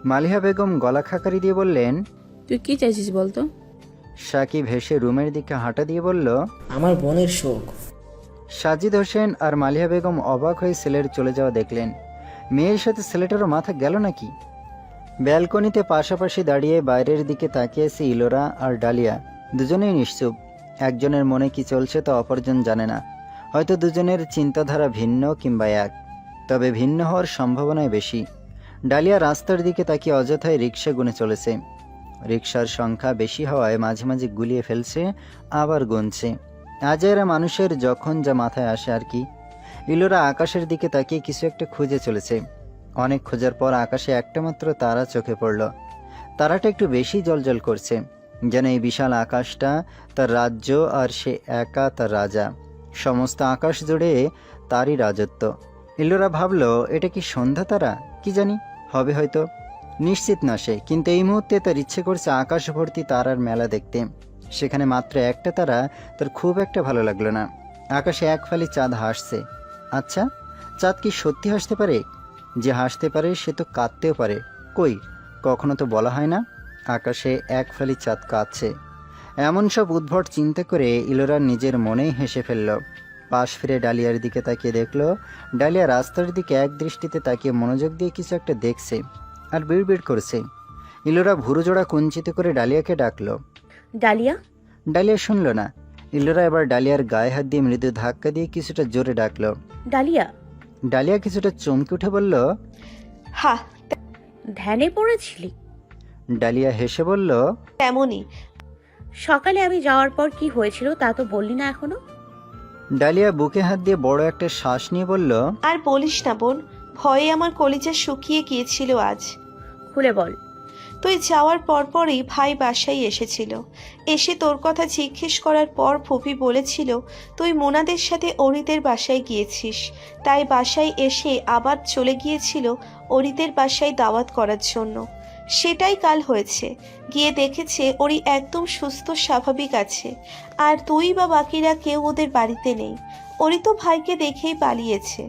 মালিহা বেগম গলা খাকারি দিয়ে বললেন, তুই কি চাইছিস বলতো? সাকিব হেসে রুমের দিকে হাঁটা দিয়ে বলল, আমার বোনের শোক। সাজিদ হোসেন আর মালিহা বেগম অবাক হয়ে ছেলের চলে যাওয়া দেখলেন। মেয়ের সাথে ছেলেটারও মাথা গেল নাকি? ব্যালকনিতে পাশাপাশি দাঁড়িয়ে বাইরের দিকে তাকিয়েছে ইলোরা আর ডালিয়া। দুজনেই নিশ্চুপ। একজনের মনে কি চলছে তা অপরজন জানে না। হয়তো দুজনের চিন্তাধারা ভিন্ন কিংবা এক, তবে ভিন্ন হওয়ার সম্ভাবনাই বেশি। ডালিয়া রাস্তার দিকে তাকিয়ে অযথায় রিক্সা গুনে চলেছে। রিক্সার সংখ্যা বেশি হওয়ায় মাঝে মাঝে গুলিয়ে ফেলছে, আবার গুনছে। আজাইরা মানুষের যখন যা মাথায় আসে আর কি। ইলোরা আকাশের দিকে তাকিয়ে কিছু একটা খুঁজে চলেছে। অনেক খোঁজার পর আকাশে একটা মাত্র তারা চোখে পড়ল। তারাটা একটু বেশি জ্বলজ্বল করছে, যেন এই বিশাল আকাশটা তার রাজ্য আর সে একা তার রাজা। সমস্ত আকাশ জুড়ে তারই রাজত্ব। ইলোরা ভাবল, এটা কি সন্ধ্যা তারা? কি জানি, হবে হয়তো। নিশ্চিত না সে, কিন্তু এই মুহূর্তে তার ইচ্ছে করছে আকাশ ভর্তি তারার মেলা দেখতে। সেখানে মাত্র একটা তারা তার খুব একটা ভালো লাগলো না। আকাশে এক ফালি চাঁদ হাসছে। আচ্ছা, চাঁদ কি সত্যি হাসতে পারে? যে হাসতে পারে সে তো কাঁদতেও পারে। কই, কখনো তো বলা হয় না আকাশে এক ফালি চাঁদ কাঁদছে। এমন সব উদ্ভট চিন্তা করে ইলোরা নিজের মনেই হেসে ফেলল। পাশ ফিরে ডালিয়ার দিকে তাকিয়ে দেখল, ডালিয়া রাস্তার দিকে এক দৃষ্টিতে তাকিয়ে মনোযোগ দিয়ে কিছু একটা দেখছে আর বিড়বিড় করছে। ইলোরা ভুরুজোড়া কুঞ্চিত করে ডালিয়াকে ডাকলো। ডালিয়া। ডালিয়া শুনল না। ইলোরা এবার ডালিয়ার গায়ে হাত দিয়ে মৃদু ধাক্কা দিয়ে কিছুটা জোরে ডাকলো, ডালিয়া। ডালিয়া কিছুটা চমকে উঠে বলল, হা, ধ্যানে পড়েছিলি? ডালিয়া হেসে বলল, তেমনই। সকালে আমি যাওয়ার পর কি হয়েছিল তা তো বললি না এখনো। ডালিয়া বুকে হাত দিয়ে বড় একটা শ্বাস নিয়ে বলল, আর বলিস না বোন, ভয়ে আমার কলিজা শুকিয়ে গিয়েছিল আজ। খুলে বল। তুই যাওয়ার পরপরই ভাই বাসায় এসেছিল। এসে তোর কথা জিজ্ঞেস করার পর ফুপি বলেছিল তুই মোনাদের সাথে অরিতের বাসায় গিয়েছিস, তাই বাসায় এসে আবার চলে গিয়েছিল অরিতের বাসায় দাওয়াত করার জন্য। সেটাই কাল হয়েছে। গিয়ে দেখেছে ওরি একদম সুস্থ স্বাভাবিক আছে, আর তুই বা বাকিরা কেউ ওদের বাড়িতে নেই। ওরি তো ভাইকে দেখেই পালিয়েছে।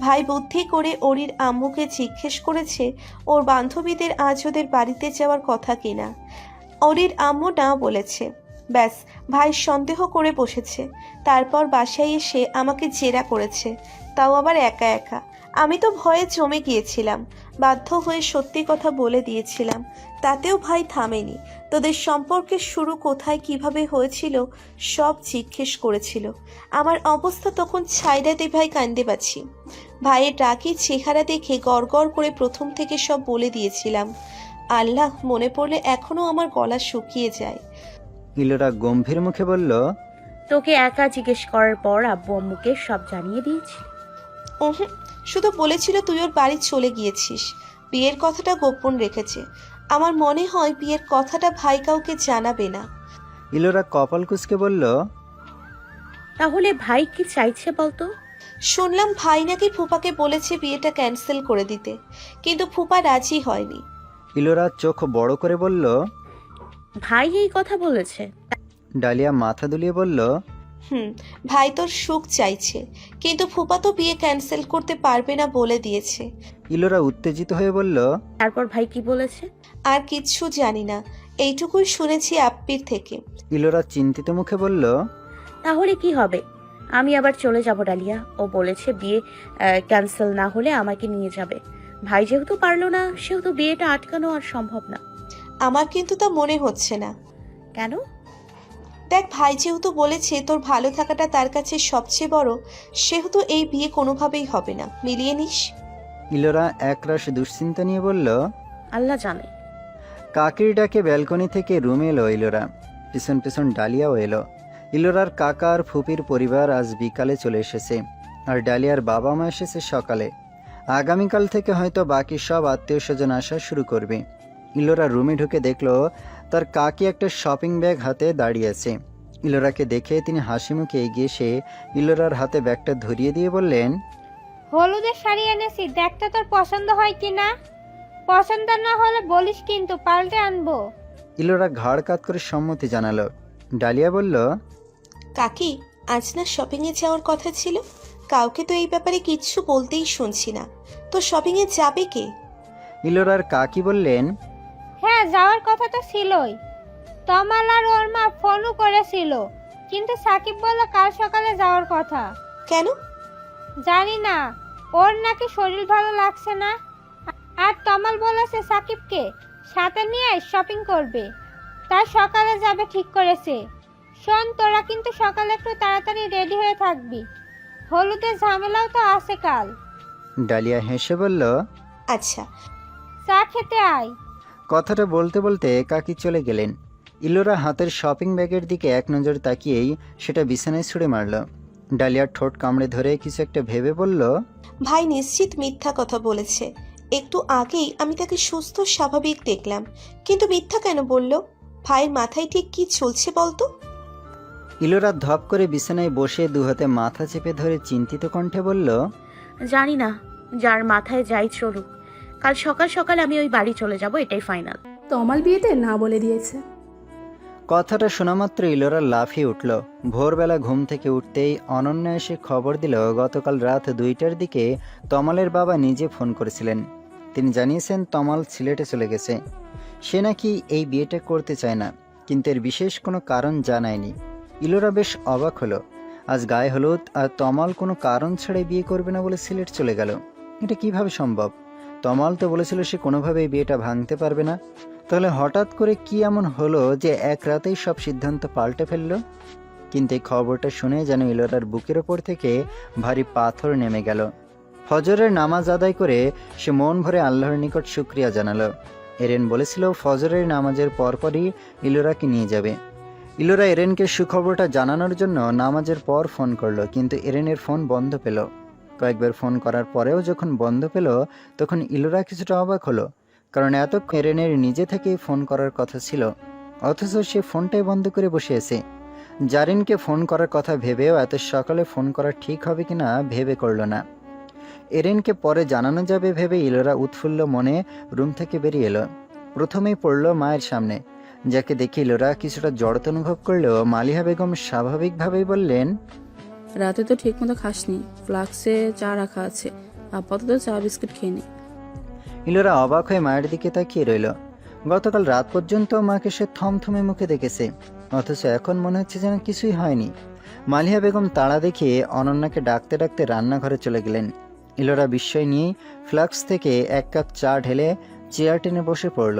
ভাই বুদ্ধি করে ওরির আম্মুকে জিজ্ঞেস করেছে ওর বান্ধবীদের আজ ওদের বাড়িতে যাওয়ার কথা কিনা। ওরির আম্মু না বলেছে। ব্যাস, ভাই সন্দেহ করে বসেছে। তারপর বাসায় এসে আমাকে জেরা করেছে, তাও আবার একা একা। আমি তো ভয়ে জমে গিয়েছিলাম, বাধ্য হয়ে সত্যি কথা বলে দিয়েছিলাম। তাতেও ভাই থামেনি। তোদের সম্পর্কের শুরু কোথায় কিভাবে হয়েছিল সব জিজ্ঞেস করেছিল। আমার অবস্থা তখন ছাইড়াতে ভাই কান্দে পাচ্ছি। ভাইয়ের রাগী চেহারা দেখে গড়গড় করে প্রথম থেকে সব বলে দিয়েছিলাম। আল্লাহ, মনে পড়লে এখনো আমার গলা শুকিয়ে যায়। ইলোরা গম্ভীর মুখে বলল, তোকে একা জিজ্ঞেস করার পর আব্বু আম্মুকে সব জানিয়ে দিয়েছি? শুধু বলেছিল তুই ওর বাড়ি চলে গিয়েছিস। বিয়ের কথাটা গোপন রেখেছে। আমার মনে হয় বিয়ের কথাটা ভাই কাউকে জানাবে না। ইলোরা কপাল কুঁচকে বলল, তাহলে ভাই কি চাইছে বলতো? শুনলাম ভাই নাকি ফুপাকে বলেছে বিয়েটা ক্যান্সেল করে দিতে, কিন্তু ফুপা রাজি হয়নি। ইলোরা চোখ বড় করে বলল, ভাই এই কথা বলেছে? ডালিয়া মাথা দুলিয়ে বলল, ভাই তোর সুখ চাইছে, কিন্তু ফুপা তো বিয়ে ক্যান্সেল করতে পারবে না বলে দিয়েছে। ইলোরা উত্তেজিত হয়ে বলল, তারপর ভাই কি বলেছে? আর কিচ্ছু জানি না, এইটুকুই শুনেছি আপ্পির থেকে। ইলোরা চিন্তিত মুখে বলল, তাহলে কি হবে? আমি আবার চলে যাব ডালিয়া। ও বলেছে বিয়ে ক্যান্সেল না হলে আমাকে নিয়ে যাবে। ভাই যেহেতু পারলো না, সেহেতু বিয়েটা আটকানো আর সম্ভব না। আমার কিন্তু তা মনে হচ্ছে না। কেন? দেখ, ভাই যেহেতু বলেছে তোর ভালো থাকাটা তার কাছে সবচেয়ে বড়, সেহেতু এই বিয়ে কোনোভাবেই হবে না, মিলিয়ে নিস। ইলোরা একরাশ দুশ্চিন্তা নিয়ে বলল। আল্লাহ জানে। কাকির ডাকে ব্যালকনি থেকে রুমে এলো ইলোরা। পিছন পিছন ডালিয়াও এলো। ইলোরার কাকা আর ফুপির পরিবার আজ বিকালে চলে এসেছে, আর ডালিয়ার বাবা মা এসেছে সকালে। আগামীকাল থেকে হয়তো বাকি সব আত্মীয় স্বজন আসা শুরু করবে। ইলোরা রুমে ঢুকে দেখলো তার কাকি একটা শপিং ব্যাগ হাতে দাঁড়িয়ে আছে। ইলোরাকে দেখে তিনি হাসি মুখে এগিয়ে এসে ইলোরার হাতে ব্যাগটা ধরিয়ে দিয়ে বললেন, হলুদের শাড়ি এনেছি, দেখতে তোর পছন্দ হয় কিনা। পছন্দ না হলে বলিস কিন্তু, পাল্টে আনবো। ইলোরা ঘাড় কাত করে সম্মতি জানালো। ডালিয়া বলল, কাকি, আজ না শপিংয়ে যাওয়ার কথা ছিল? কাউকে তো এই ব্যাপারে কিচ্ছু বলতেই শুনছি না, তো শপিংয়ে যাবে কে? ইলোরার কাকি বললেন, হ্যাঁ, যাওয়ার কথা তো ছিলই। তমাল আর ওর মা ফোনও করেছিল, কিন্তু সাকিব বলল কাল সকালে যাওয়ার কথা। কেন? জানি না, ওর নাকি শরীর ভালো লাগছে না। আর তমাল বলেছে সাকিবকে সাথে নিয়ে শপিং করবে, তাই সকালে যাবে ঠিক করেছে। শোন, তোরা কিন্তু সকালে একটু তাড়াতাড়ি রেডি হয়ে থাকবি, হলুদের ঝামেলাও তো আছে কাল। ডালিয়া হেসে বলল, আচ্ছা। চা খেতে আয়। কথাটা বলতে বলতে কাকি চলে গেলেন। ইলোরা হাতের শপিং ব্যাগের দিকে এক নজর তাকিয়েই সেটা বিছানায় ছুঁড়ে মারল। ডালিয়ার ঠোঁট কামড়ে ধরে কিছু একটা ভেবে বলল, ভাই নিশ্চিত মিথ্যা কথা বলেছে। একটু আগেই আমি তাকে সুস্থ স্বাভাবিক দেখলাম, কিন্তু মিথ্যা কেন বলল? ভাইয়ের মাথায় ঠিক কি চলছে বলতো? ইলোরা ধপ করে বিছানায় বসে দুহাতে মাথা চেপে ধরে চিন্তিত কণ্ঠে বলল, জানি না, যার মাথায় যাই চলুক, কাল সকাল সকাল আমি ওই বাড়ি চলে যাব, এটাই ফাইনাল। তমাল বিয়েতে না বলে দিয়েছে। কথাটা শোনামাত্র ইলোরা লাফিয়ে উঠল। ভোরবেলা ঘুম থেকে উঠতেই অনন্যা এসে খবর দিল গতকাল রাত 2টার দিকে তমালের বাবা নিজে ফোন করেছিলেন। তিনি জানিয়েছেন তমাল সিলেটে চলে গেছে। সে নাকি এই বিয়েটা করতে চায় না, কিন্তু এর বিশেষ কোনো কারণ জানায়নি। ইলোরা বেশ অবাক হলো। আজ গায়ে হলুদ আর তমাল কোনো কারণ ছাড়াই বিয়ে করবে না বলে সিলেট চলে গেল। এটা কিভাবে সম্ভব? তমাল তো বলেছিল সে কোনোভাবেই বিয়েটা ভাঙতে পারবে না। তাহলে হঠাৎ করে কি এমন হলো যে এক রাতেই সব সিদ্ধান্ত পাল্টে ফেললো? কিন্তু এই খবরটা শুনে যেন ইলোরার বুকের ওপর থেকে ভারী পাথর নেমে গেল। ফজরের নামাজ আদায় করে সে মন ভরে আল্লাহর নিকট শুকরিয়া জানালো। এরেন বলেছিল ফজরের নামাজের পরপরই ইলোরাকে নিয়ে যাবে। ইলোরা এরেনকে সুখবরটা জানানোর জন্য নামাজের পর ফোন করলো, কিন্তু এরেনের ফোন বন্ধ পেল। কয়েকবার ফোন করার পরেও যখন বন্ধ পেল তখন ইলোরা কিছুটা অবাক হলো, কারণ এতক্ষণ এরেনের নিজে থেকেই ফোন করার কথা ছিল, অথচ সে ফোনটাই বন্ধ করে বসে আছে। জারিনকে ফোন করার কথা ভেবেও এত সকালে ফোন করা ঠিক হবে কিনা ভেবে করল না। এরেনকে পরে জানানো যাবে ভেবে ইলোরা উৎফুল্ল মনে রুম থেকে বেরিয়ে এলো। প্রথমেই পড়ল মায়ের সামনে, যাকে দেখে ইলোরা কিছুটা জড়তা অনুভব করলেও মালিহা বেগম স্বাভাবিকভাবেই বললেন, রাতে তো ঠিক মতো খাসনি, ফ্লাক্সে চা রাখা আছে, আপাতত চা বিস্কুট খেয়ে নে। ইলোরা অবাক হয়ে মায়ের দিকে তাকিয়ে রইল। গতকাল রাত পর্যন্ত মাকে সে থমথমে মুখে দেখেছে, অথচ এখন মনে হচ্ছে যেন কিছুই হয়নি। মালিহা বেগম তাড়া দেখিয়ে অনন্যাকে ডাকতে ডাকতে রান্নাঘরে চলে গেলেন। ইলোরা বিস্ময় নিয়েই ফ্লাক্স থেকে 1 কাপ চা ঢেলে চেয়ার টেনে বসে পড়ল।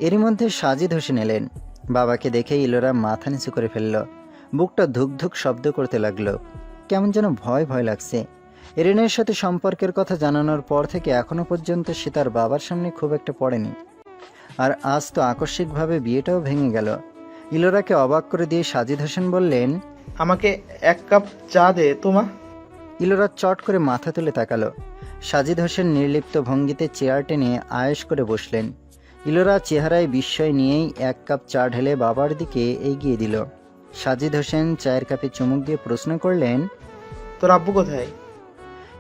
এরই মধ্যে সাজিদ হোসেন এলেন। বাবাকে দেখে ইলোরা মাথা নিচু করে ফেলল। বুকটা ধুক ধুক শব্দ করতে লাগলো। কেমন যেন ভয় ভয় লাগছে। এরেনের সাথে সম্পর্কের কথা জানানোর পর থেকে এখনো পর্যন্ত সে তার বাবার সামনে খুব একটা পড়েনি, আর আজ তো আকস্মিকভাবে বিয়েটাও ভেঙে গেল। ইলোরাকে অবাক করে দিয়ে সাজিদ হোসেন বললেন, আমাকে 1 কাপ চা দে তোমা। ইলোরা চট করে মাথা তুলে তাকালো। সাজিদ হোসেন নির্লিপ্ত ভঙ্গিতে চেয়ার টেনে আয়েশ করে বসলেন। ইলোরা চেহারায় বিস্ময় নিয়েই 1 কাপ চা ঢেলে বাবার দিকে এগিয়ে দিল। সাজিদ হোসেন চায়ের কাপে চুমুক দিয়ে প্রশ্ন করলেন, তোর আব্বু কোথায়?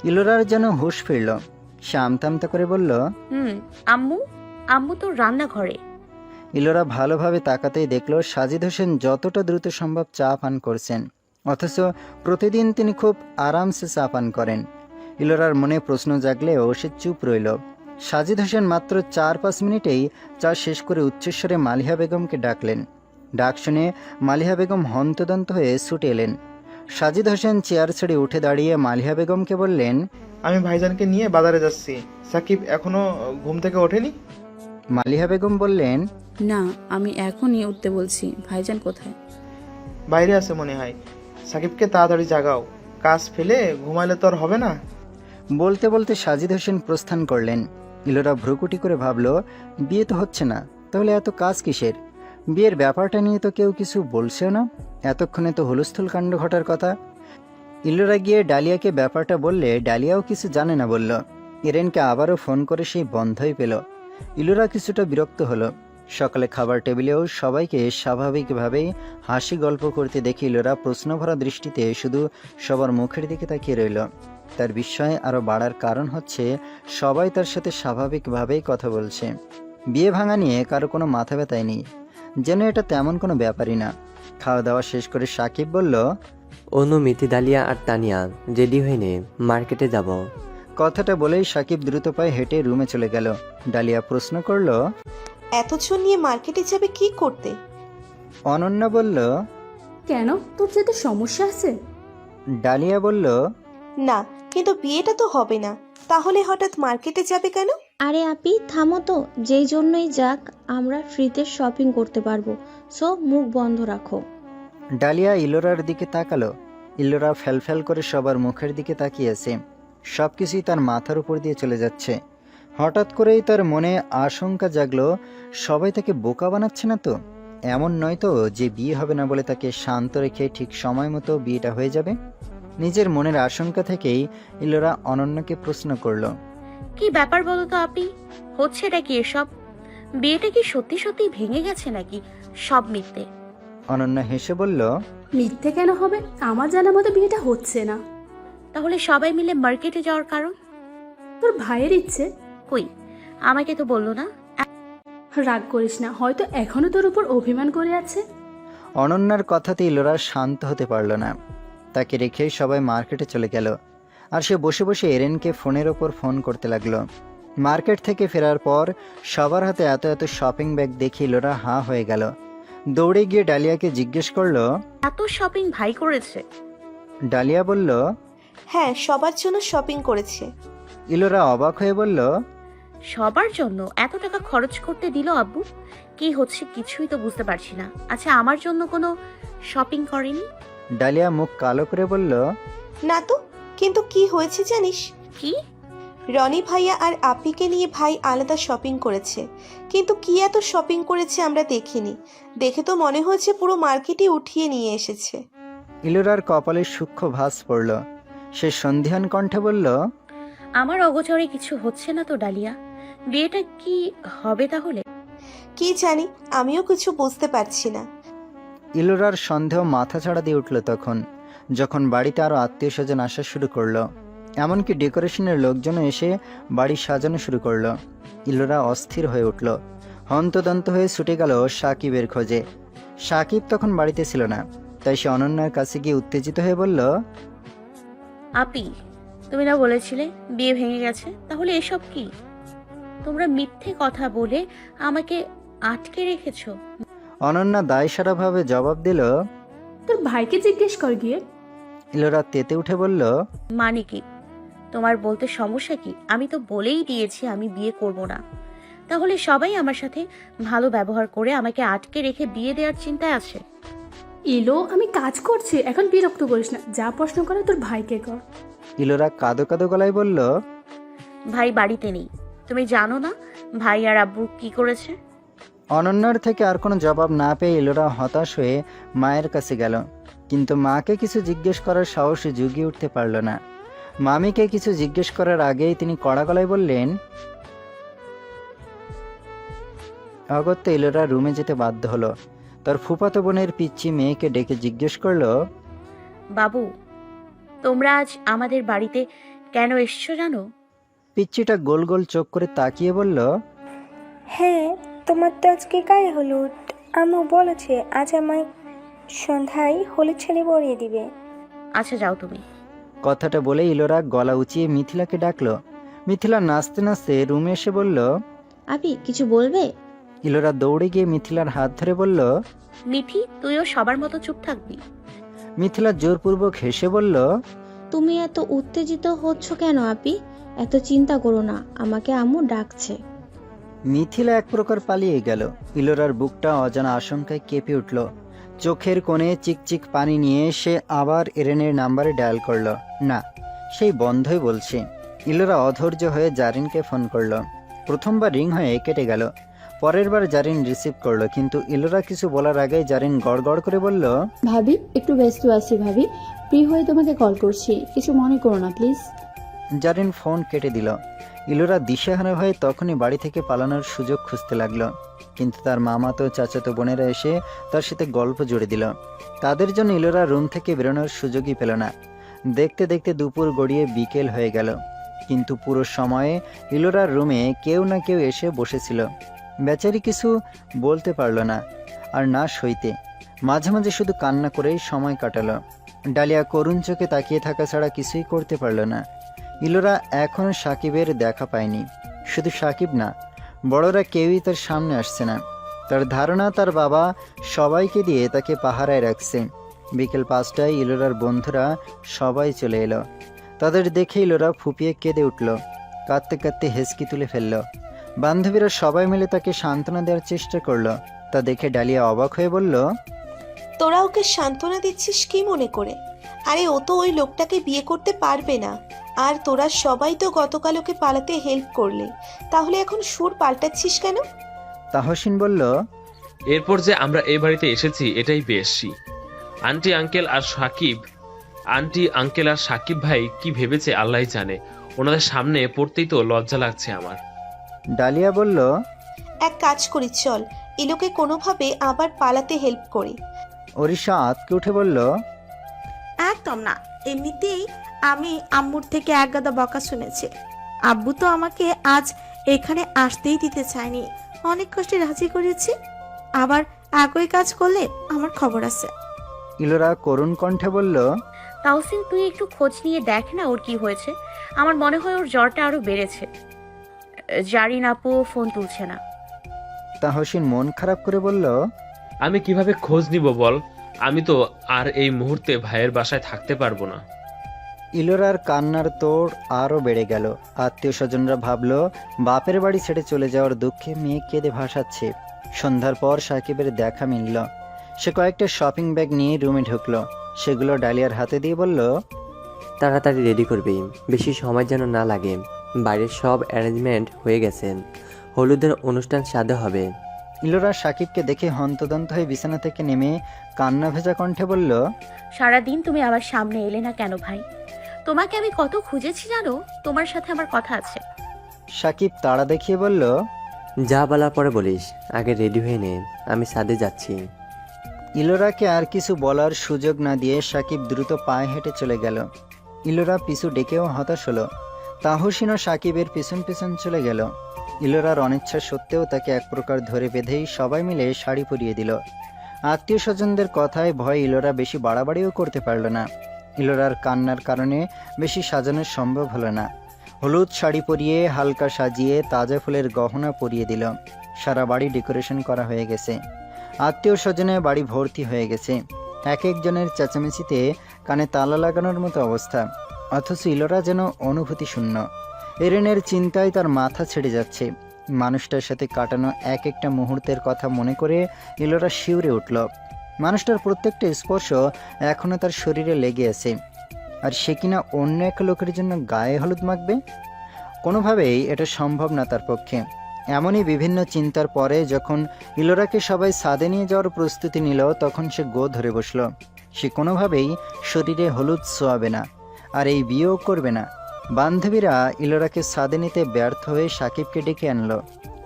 ইলোরার যেন হুঁশ ফিরল। সে আমতামতা করে বলল, আম্মু তো রান্নাঘরে। ইলোরা ভালোভাবে তাকাতেই দেখল সাজিদ হোসেন যতটা দ্রুত সম্ভব চা পান করছেন, অথচ প্রতিদিন তিনি খুব আরামসে চা পান করেন। ইলোরার মনে প্রশ্ন জাগলেও সে চুপ রইল। সাজিদ হোসেন মাত্র 4-5 মিনিটেই চা শেষ করে উচ্চস্বরে মালিহা বেগমকে ডাকলেন। ডাক শুনে মালিহা বেগম হন্তদন্ত হয়ে ছুটে এলেন। সাজিদ হোসেন চেয়ার ছেড়ে উঠে দাঁড়িয়ে মালিহা বেগমকে বললেন, আমি ভাইজানকে নিয়ে বাজারে যাচ্ছি। সাকিব এখনো ঘুম থেকে ওঠেনি? মালিহা বেগম বললেন, না, আমি এখনই উঠতে বলছি। ভাইজান কোথায়? বাইরে আছে মনে হয়। সাকিবকে তাড়াতাড়ি জাগাও, কাজ ফেলে ঘুমাইলে তো আর হবে না। বলতে বলতে সাজিদ হোসেন প্রস্থান করলেন। ইলোরা ভ্রুকুটি করে ভাবল, বিয়ে তো হচ্ছে না, তাহলে এত কাজ কিসের? বিয়ের ব্যাপারটা নিয়ে তো কেউ কিছু বলছেও না, এতক্ষণে তো হুলস্থুল কাণ্ড ঘটার কথা। ইলোরা গিয়ে ডালিয়াকে ব্যাপারটা বললে ডালিয়াও কিছু জানে না বলল। এরেনকে আবারও ফোন করে সেই বন্ধই পেল। ইলোরা কিছুটা বিরক্ত হলো। সকালে খাবার টেবিলেও সবাইকে স্বাভাবিকভাবেই হাসি গল্প করতে দেখে ইলোরা প্রশ্নভরা দৃষ্টিতে শুধু সবার মুখের দিকে তাকিয়ে রইল। তার বিস্ময় আরও বাড়ার কারণ হচ্ছে সবাই তার সাথে স্বাভাবিকভাবেই কথা বলছে। বিয়ে ভাঙা নিয়ে কারো কোনো মাথা ব্যথাই নেই, যেন এটা তেমন কোনো ব্যাপারই না। খাওয়া দাওয়া শেষ করে সাকিব বলল, অনু, মিতি, ডালিয়া আর তানিয়া রেডি হয়ে নে, মার্কেটে যাব। কথাটা বলেই সাকিব দ্রুত পায়ে হেঁটে রুমে চলে গেল। ডালিয়া প্রশ্ন করল, এতজন নিয়ে মার্কেটে যাবে কি করতে? অনন্যা বলল, কেন, তোর যেতে সমস্যা আছে? ডালিয়া বলল, না, কিন্তু বিয়েটা তো হবে না, তাহলে হঠাৎ মার্কেটে যাবে কেন? আরে আপি থামো তো, যেই জন্যই যাক আমরা ফ্রিতে শপিং করতে পারবো, সো মুখ বন্ধ রাখো। ডালিয়া ইলোরার দিকে তাকালো। ইলোরা ফ্যালফ্যাল করে সবার মুখের দিকে তাকিয়েছে। সবকিছুই তার মাথার উপর দিয়ে চলে যাচ্ছে। হঠাৎ করেই তার মনে আশঙ্কা জাগলো, সবাই তাকে বোকা বানাচ্ছে না তো? এমন নয় তো যে বিয়ে হবে না বলে তাকে শান্ত রেখে ঠিক সময় মতো বিয়েটা হয়ে যাবে? নিজের মনের আশঙ্কা থেকেই ইলোরা অনন্যাকে প্রশ্ন করলো, কি ব্যাপার বলো তো আপনি, হচ্ছেটা কি এসব? বিয়েটা কি সত্যি সত্যি ভেঙে গেছে নাকি সব মিথ্যে? অনন্যা হেসে বলল, মিথ্যে কেন হবে, আমার জানা মতো বিয়েটা হচ্ছে না। তাহলে সবাই মিলে মার্কেটে যাওয়ার কারণ? তোর ভাইয়ের ইচ্ছে। কই, আমাকে তো বললো না। রাগ করিস না, হয়তো এখনো তোর উপর অভিমান করে আছে। অনন্যার কথাতে ইলোরা শান্ত হতে পারল না। তাকে রেখে সবাই মার্কেটে চলে গেল। আর সে বসে বসে এরেনকে ফোনের ওপর ফোন করতে লাগলো। মার্কেট থেকে ফেরার পর সবার হাতে এত এত শপিং ব্যাগ দেখে ইলোরা হাঁ হয়ে গেল। দৌড়ে গিয়ে ডালিয়াকে জিজ্ঞেস করলো, এত শপিং ভাই করেছে? ডালিয়া বলল, হ্যাঁ, সবার জন্য শপিং করেছে। ইলোরা অবাক হয়ে বলল, সবার জন্য এত টাকা খরচ করতে দিল আব্বু? কি হচ্ছে কিছুই তো বুঝতে পারছি না। আচ্ছা, আমার জন্য কোনো শপিং করেনি? ডালিয়া মুখ কালো করে বলল, না তো, কিন্তু কি হয়েছে জানিস? কি? রনি ভাইয়া আর আপিকে নিয়ে ভাই আলাদা শপিং করেছে, কিন্তু কি এত শপিং করেছে আমরা দেখিনি। দেখে তো মনে হয়েছে পুরো মার্কেটই উঠিয়ে নিয়ে এসেছে। ইলোরার কপালে সূক্ষ্ম ভাঁজ পড়ল। সে সন্ধিহান কণ্ঠে বলল, আমার অগোচরে কিছু হচ্ছে না তো ডালিয়া? বিয়েটা কি হবে তাহলে? কি জানি, আমিও কিছু বুঝতে পারছি না। ইলোরার সন্দেহ মাথা ছাড়া দিয়ে উঠল তখন, যখন বাড়িতে আরও আত্মীয় স্বজন আসা শুরু করলো। এমনকি ডেকোরেশনের লোকজনও এসে বাড়ি সাজানো শুরু করলো। ইলোরা অস্থির হয়ে উঠল। হন্তদন্ত হয়ে ছুটে গেল সাকিবের খোঁজে। সাকিব তখন বাড়িতে ছিল না, তাই সে অনন্যার কাছে গিয়ে উত্তেজিত হয়ে বলল, আপি, তুমি না বলেছিলে বিয়ে ভেঙে গেছে, তাহলে এসব কি? তোমরা মিথ্যে কথা বলে আমাকে আটকে রেখেছো। অনন্যা দায়সারাভাবে জবাব দিল, তোর ভাইকে জিজ্ঞেস কর গিয়ে। ইলোরা তেতে উঠে বলল, মানে কি? তোমার বলতে সমস্যা কি? আমি তো বলেই দিয়েছি আমি বিয়ে করব না। তাহলে সবাই আমার সাথে ভালো ব্যবহার করে আমাকে আটকে রেখে বিয়ে দেওয়ার চিন্তায় আছে। ইলো, আমি কাজ করছি, এখন বিরক্ত করিস না, যা প্রশ্ন করে তোর ভাইকে কর। ইলোরা কাঁদো কাঁদো গলায় বলল, ভাই বাড়িতে নেই, তুমি জানো না ভাই আর আব্বু কি করেছে? অনন্যার থেকে আর কোনো জবাব না পেয়ে ইলোরা হতাশ হয়ে মায়ের কাছে গেল। কিন্তু মাকে কিছু জিজ্ঞেস করার সাহসে জুগিয়ে উঠতে পারল না। মামিকে কিছু জিজ্ঞেস করার আগেই তিনি কড়া গলায় বললেন, অগত্যা ইলোরা রুমে যেতে বাধ্য হলো। তার ফুফাতো বোনের পিচ্চি মেয়েকে ডেকে জিজ্ঞেস করলো, বাবু, তোমরা আজ আমাদের বাড়িতে কেন এসছো জানো? পিচ্চিটা গোল গোল চোখ করে তাকিয়ে বলল, হ্যাঁ, তোমার তো আজকে গায়ে হলুদ। আম্মু বলেছে আজ আমায় সন্ধ্যায় হলুদ ছেলে পরিয়ে দিবে। আচ্ছা যাও তুমি। কথাটা বলে ইলোরা গলা উঁচিয়ে মিথিলাকে ডাকলো। মিথিলা নাচতে নাচতে রুমে এসে বলল, আপি কিছু বলবে? ইলোরা দৌড়ে গিয়ে মিথিলার হাত ধরে বলল, মিথি, তুইও সবার মতো চুপ থাকবি। মিথিলা জোরপূর্বক হেসে বলল, তুমি এত উত্তেজিত হচ্ছ কেন আপি? এত চিন্তা করো না, আমাকে আম্মু ডাকছে। মিথিলা এক প্রকার পালিয়ে গেল। ইলোরার বুকটা অজানা আশঙ্কায় কেঁপে উঠল। চোখের কোণে চিকচিক পানি নিয়ে সে আবার এরেনের নাম্বারে ডায়াল করলো। না, সেই বন্ধই বলছে। ইলোরা অধৈর্য হয়ে জারিনকে ফোন করলো। প্রথমবার রিং হয়ে কেটে গেল। পরের বার জারিন রিসিভ করলো, কিন্তু ইলোরা কিছু বলার আগে জারিন গড়গড় করে বলল, ভাবি একটু ব্যস্ত আছি ভাবি, ফ্রি হয়ে তোমাকে কল করছি, কিছু মনে করো না প্লিজ। জারিন ফোন কেটে দিল। ইলোরা দিশেহারা হয়ে তখনই বাড়ি থেকে পালানোর সুযোগ খুঁজতে লাগলো, কিন্তু তার মামাতো চাচাতো বোনেরা এসে তার সাথে গল্প জুড়ে দিল। তাদের জন্য ইলোরা রুম থেকে বেরোনোর সুযোগই পেল না। দেখতে দেখতে দুপুর গড়িয়ে বিকেল হয়ে গেল, কিন্তু পুরো সময়ে ইলোরার রুমে কেউ না কেউ এসে বসেছিল। বেচারি কিছু বলতে পারল না, আর না সইতে। মাঝে মাঝে শুধু কান্না করেই সময় কাটালো। ডালিয়া করুণ চোখে তাকিয়ে থাকা ছাড়া কিছুই করতে পারল না। ইলোরা এখন সাকিবের দেখা পায়নি। শুধু সাকিব না, বড়রা কেউই তার সামনে আসছে না। তার ধারণা তার বাবা সবাইকে দিয়ে তাকে পাহারায় রাখছে। বিকেল 5টায় ইলোরার বন্ধুরা সবাই চলে এলো। তাদের দেখে ইলোরা ফুপিয়ে কেঁদে উঠল, কাঁদতে কাঁদতে হেসকি তুলে ফেলল। বান্ধবীরা সবাই মিলে তাকে সান্ত্বনা দেওয়ার চেষ্টা করলো। তা দেখে ডালিয়া অবাক হয়ে বলল, তোরা ওকে সান্ত্বনা দিচ্ছিস কি মনে করে? আরে ও তো ওই লোকটাকে বিয়ে করতে পারবে না। আর তোরা সবাই তো গতকাল ওকে পালাতে হেল্প করলে, তাহলে এখন সুর পাল্টাচ্ছিস কেন? তাহসিন বলল, এরপর যে আমরা এই বাড়িতে এসেছি এটাই বেশি। আন্টি আঙ্কেল আর সাকিব ভাই কি ভেবেছে আল্লাহ জানে। ওনাদের সামনে পড়তেই তো লজ্জা লাগছে আমার। ডালিয়া বলল, এক কাজ করি, চল ইলোকে কোনোভাবে আবার পালাতে হেল্প করি। অরিশা আতকে উঠে বলল, একদম না, এমনিতেই আমি আম্মুর থেকে এক গাদা বকা শুনেছি। আব্বু তো আমাকে আজ এখানে আসতেই দিতে চায়নি, অনেক কষ্টে রাজি করেছি। আবার একই কাজ করলে আমার খবর আছে। ইলোরা করুণ কণ্ঠে বলল, তাহসিন তুই একটু খোঁজ নিয়ে দেখ না ওর কি হয়েছে। আমার মনে হয় ওর জ্বরটা আরো বেড়েছে। জারিন আপু ফোন তুলছে না। তাহসিন মন খারাপ করে বলল, আমি কিভাবে খোঁজ নিব বল? আমি তো আর এই মুহূর্তে ভাইয়ের বাসায় থাকতে পারবো না। ইলোরার কান্নার তোড় আরও বেড়ে গেল। আত্মীয় স্বজনরা ভাবলো বাপের বাড়ি ছেড়ে চলে যাওয়ার দুঃখে মেয়ে কেঁদে ভাসাচ্ছে। সন্ধ্যার পর সাকিবের দেখা মিলল। সে কয়েকটা শপিং ব্যাগ নিয়ে রুমে ঢুকলো। সেগুলো ডালিয়ার হাতে দিয়ে বলল, তাড়াতাড়ি রেডি করবি, বেশি সময় যেন না লাগে। বাইরের সব অ্যারেঞ্জমেন্ট হয়ে গেছে, হলুদের অনুষ্ঠান সাধে হবে। ইলোরা সাকিবকে দেখে হন্তদন্ত হয়ে বিছানা থেকে নেমে কান্না ভেজা কণ্ঠে বলল, সারাদিন তুমি আমার সামনে এলে না কেন ভাই? তোমাকে আমি কত খুঁজেছি জানো, তোমার সাথে আমার কথা আছে। সাকিব তাড়া দেখিয়ে বলল, যা বলার পরে বলিস, আগে রেডি হয়ে নে, আমি সাদে যাচ্ছি। ইলোরাকে আর কিছু বলার সুযোগ না দিয়ে সাকিব দ্রুত পায়ে হেঁটে চলে গেল। ইলোরা পিছু ডেকেও হতাশ হলো। তাহসিনও সাকিবের পিছন পিছন চলে গেল। ইলোরার অনিচ্ছা সত্ত্বেও তাকে এক প্রকার ধরে বেঁধেই সবাই মিলে শাড়ি পরিয়ে দিল। আত্মীয় স্বজনদের কথায় ভয় ইলোরা বেশি বাড়াবাড়িও করতে পারল না। ইলোরার কান্নার কারণে বেশি সাজানো সম্ভব হলো না। হলুদ শাড়ি পরিয়ে হালকা সাজিয়ে তাজা ফুলের গহনা পরিয়ে দিল। সারা বাড়ি ডেকোরেশন করা হয়ে গেছে। আত্মীয় স্বজনে বাড়ি ভর্তি হয়ে গেছে। এক একজনের চেঁচামেচিতে কানে তালা লাগানোর মতো অবস্থা। অথচ ইলোরা যেন অনুভূতি শূন্য। এরেনের চিন্তায় তার মাথা ছেড়ে যাচ্ছে। মানুষটার সাথে কাটানো এক একটা মুহূর্তের কথা মনে করে ইলোরা শিউরে উঠল। মানুষটার প্রত্যেকটা স্পর্শ এখনও তার শরীরে লেগে আছে। আর সে কিনা অন্য এক লোকের জন্য গায়ে হলুদ মাখবে? কোনোভাবেই এটা সম্ভব না তার পক্ষে। এমনই বিভিন্ন চিন্তার পরে যখন ইলোরাকে সবাই ছাদে নিয়ে যাওয়ার প্রস্তুতি নিল, তখন সে গো ধরে বসল। সে কোনোভাবেই শরীরে হলুদ ছোঁয়াবে না, আর এই বিয়েও করবে না। বান্ধবীরা ইলোরাকে ছাদে নিতে ব্যর্থ হয়ে সাকিবকে ডেকে আনলো।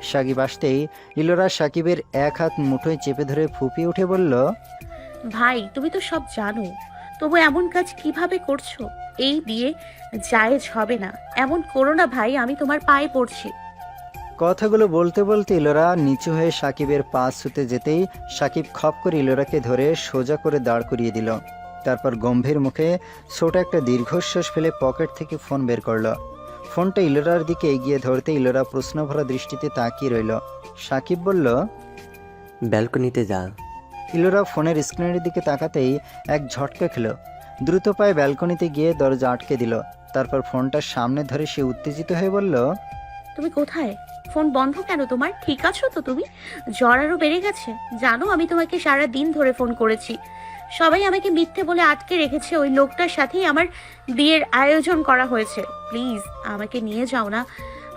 সাকিব আসতেই ইলোরা সাকিবের এক হাত মুঠোয় চেপে ধরে ফুপিয়ে উঠে বলল, ভাই তুমি তো সব জানো, তবু এমন কাজ কিভাবে করছো? এই বিয়ে জায়েজ হবে না, এমন করো না ভাই, আমি তোমার পায়ে পড়ছি। কথাগুলো বলতে বলতে ইলোরা নিচু হয়ে সাকিবের পা ছুতে যেতেই সাকিব খপ করে ইলোরাকে ধরে সোজা করে দাঁড় করিয়ে দিল। তারপর গম্ভীর মুখে ছোট একটা দীর্ঘশ্বাস ফেলে পকেট থেকে ফোন বের করলো। ফোনটা ইলোরার দিকে এগিয়ে ধরতে ইলোরা প্রশ্নভরা দৃষ্টিতে তাকিয়ে রইল। সাকিব বলল, ব্যালকনিতে যা। ইলোরা ফোনের স্ক্রিনের দিকে তাকাতেই এক ঝটকা খেল। দ্রুত পায়ে ব্যালকনিতে গিয়ে দরজা আটকে দিল। তারপর ফোনটার সামনে ধরে সে উত্তেজিত হয়ে বলল, তুমি কোথায়? ফোন বন্ধ কেন তোমার? ঠিক আছো তো তুমি? জ্বর আরো বেড়ে গেছে? জানো আমি তোমাকে সারা দিন ধরে ফোন করেছি। সবাই আমাকে মিথ্যে বলে আটকে রেখেছে। ওই লোকটার সাথেই আমার বিয়ের আয়োজন করা হয়েছে। প্লিজ আমাকে নিয়ে যাও না,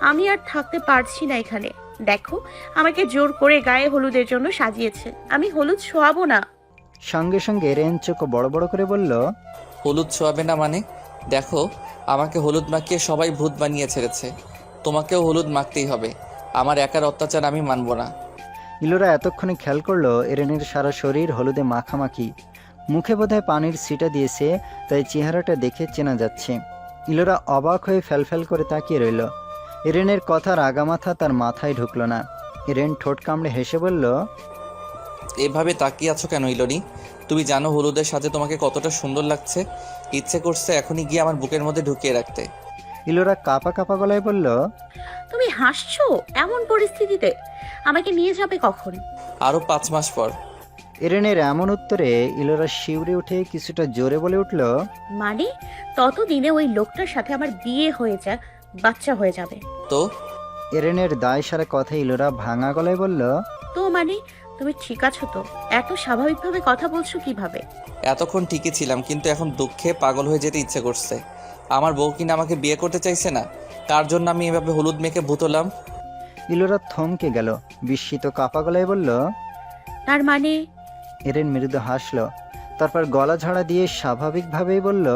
আমি আর থাকতে পারছি না এখানে। দেখো আমাকে জোর করে গায়ে হলুদের জন্য সাজিয়েছে, আমি হলুদ ছোঁয়াবো না। সঙ্গে সঙ্গে এরেন চোখ বড় বড় করে বলল, হলুদ ছোঁয়াবে না মানে? দেখো আমাকে হলুদ মাখিয়ে সবাই ভূত বানিয়ে ছেড়েছে, তোমাকেও হলুদ মাখতেই হবে। আমার একার অত্যাচার আমি মানব না। ইলোরা এতক্ষণে খেয়াল করলো এরেনের সারা শরীর হলুদে মাখামাখি। মুখে বোধহয় পানির ছিটা দিয়েছে, তাই চেহারাটা দেখে চেনা যাচ্ছে। ইলোরা অবাক হয়ে ফ্যালফ্যাল করে তাকিয়ে রইল। এরেনের কথার আগামাথা তার মাথায় ঢুকলো না। এরেন ঠোঁট কামড়ে হেসে বলল, এভাবে তাকিয়ে আছো কেন ইলোনি? তুমি জানো হলুদের সাথে তোমাকে কতটা সুন্দর লাগছে। ইচ্ছে করছে এখনই গিয়ে আমার বুকের মধ্যে ঢুকিয়ে রাখতে। ইলোরা কাঁপা কাঁপা গলায় বলল, তুমি হাসছো এমন পরিস্থিতিতে? আমাকে নিয়ে যাবে কখন? আরও 5 মাস পর। এরেনের এমন উত্তরে ইলোরা শিউরে উঠে কিছুটা জোরে বলে উঠল, মানে ততদিনে ওই লোকটার সাথে আমার বিয়ে হয়ে যায়, বাচ্চা হয়ে যাবে। তো? এরেনের দায় সারা কথা ইলোরা ভাঙা গলায় বলল, তো মানে তুমি ঠিক আছো তো? এত স্বাভাবিকভাবে কথা বলছো কিভাবে? এতক্ষণ ঠিকই ছিলাম, কিন্তু এখন দুঃখে পাগল হয়ে যেতে ইচ্ছে করছে। আমার বউ কিনা আমাকে বিয়ে করতে চাইছে না, তার জন্য আমি এভাবে হলুদ মেখে ভূত হলাম। ইলোরা থমকে গেল, বিস্মিত কাঁপা গলায় বলল, তার মানে? এরেন মৃদু হাসল, তারপর গলা ঝাড়া দিয়ে স্বাভাবিকভাবেই বলল,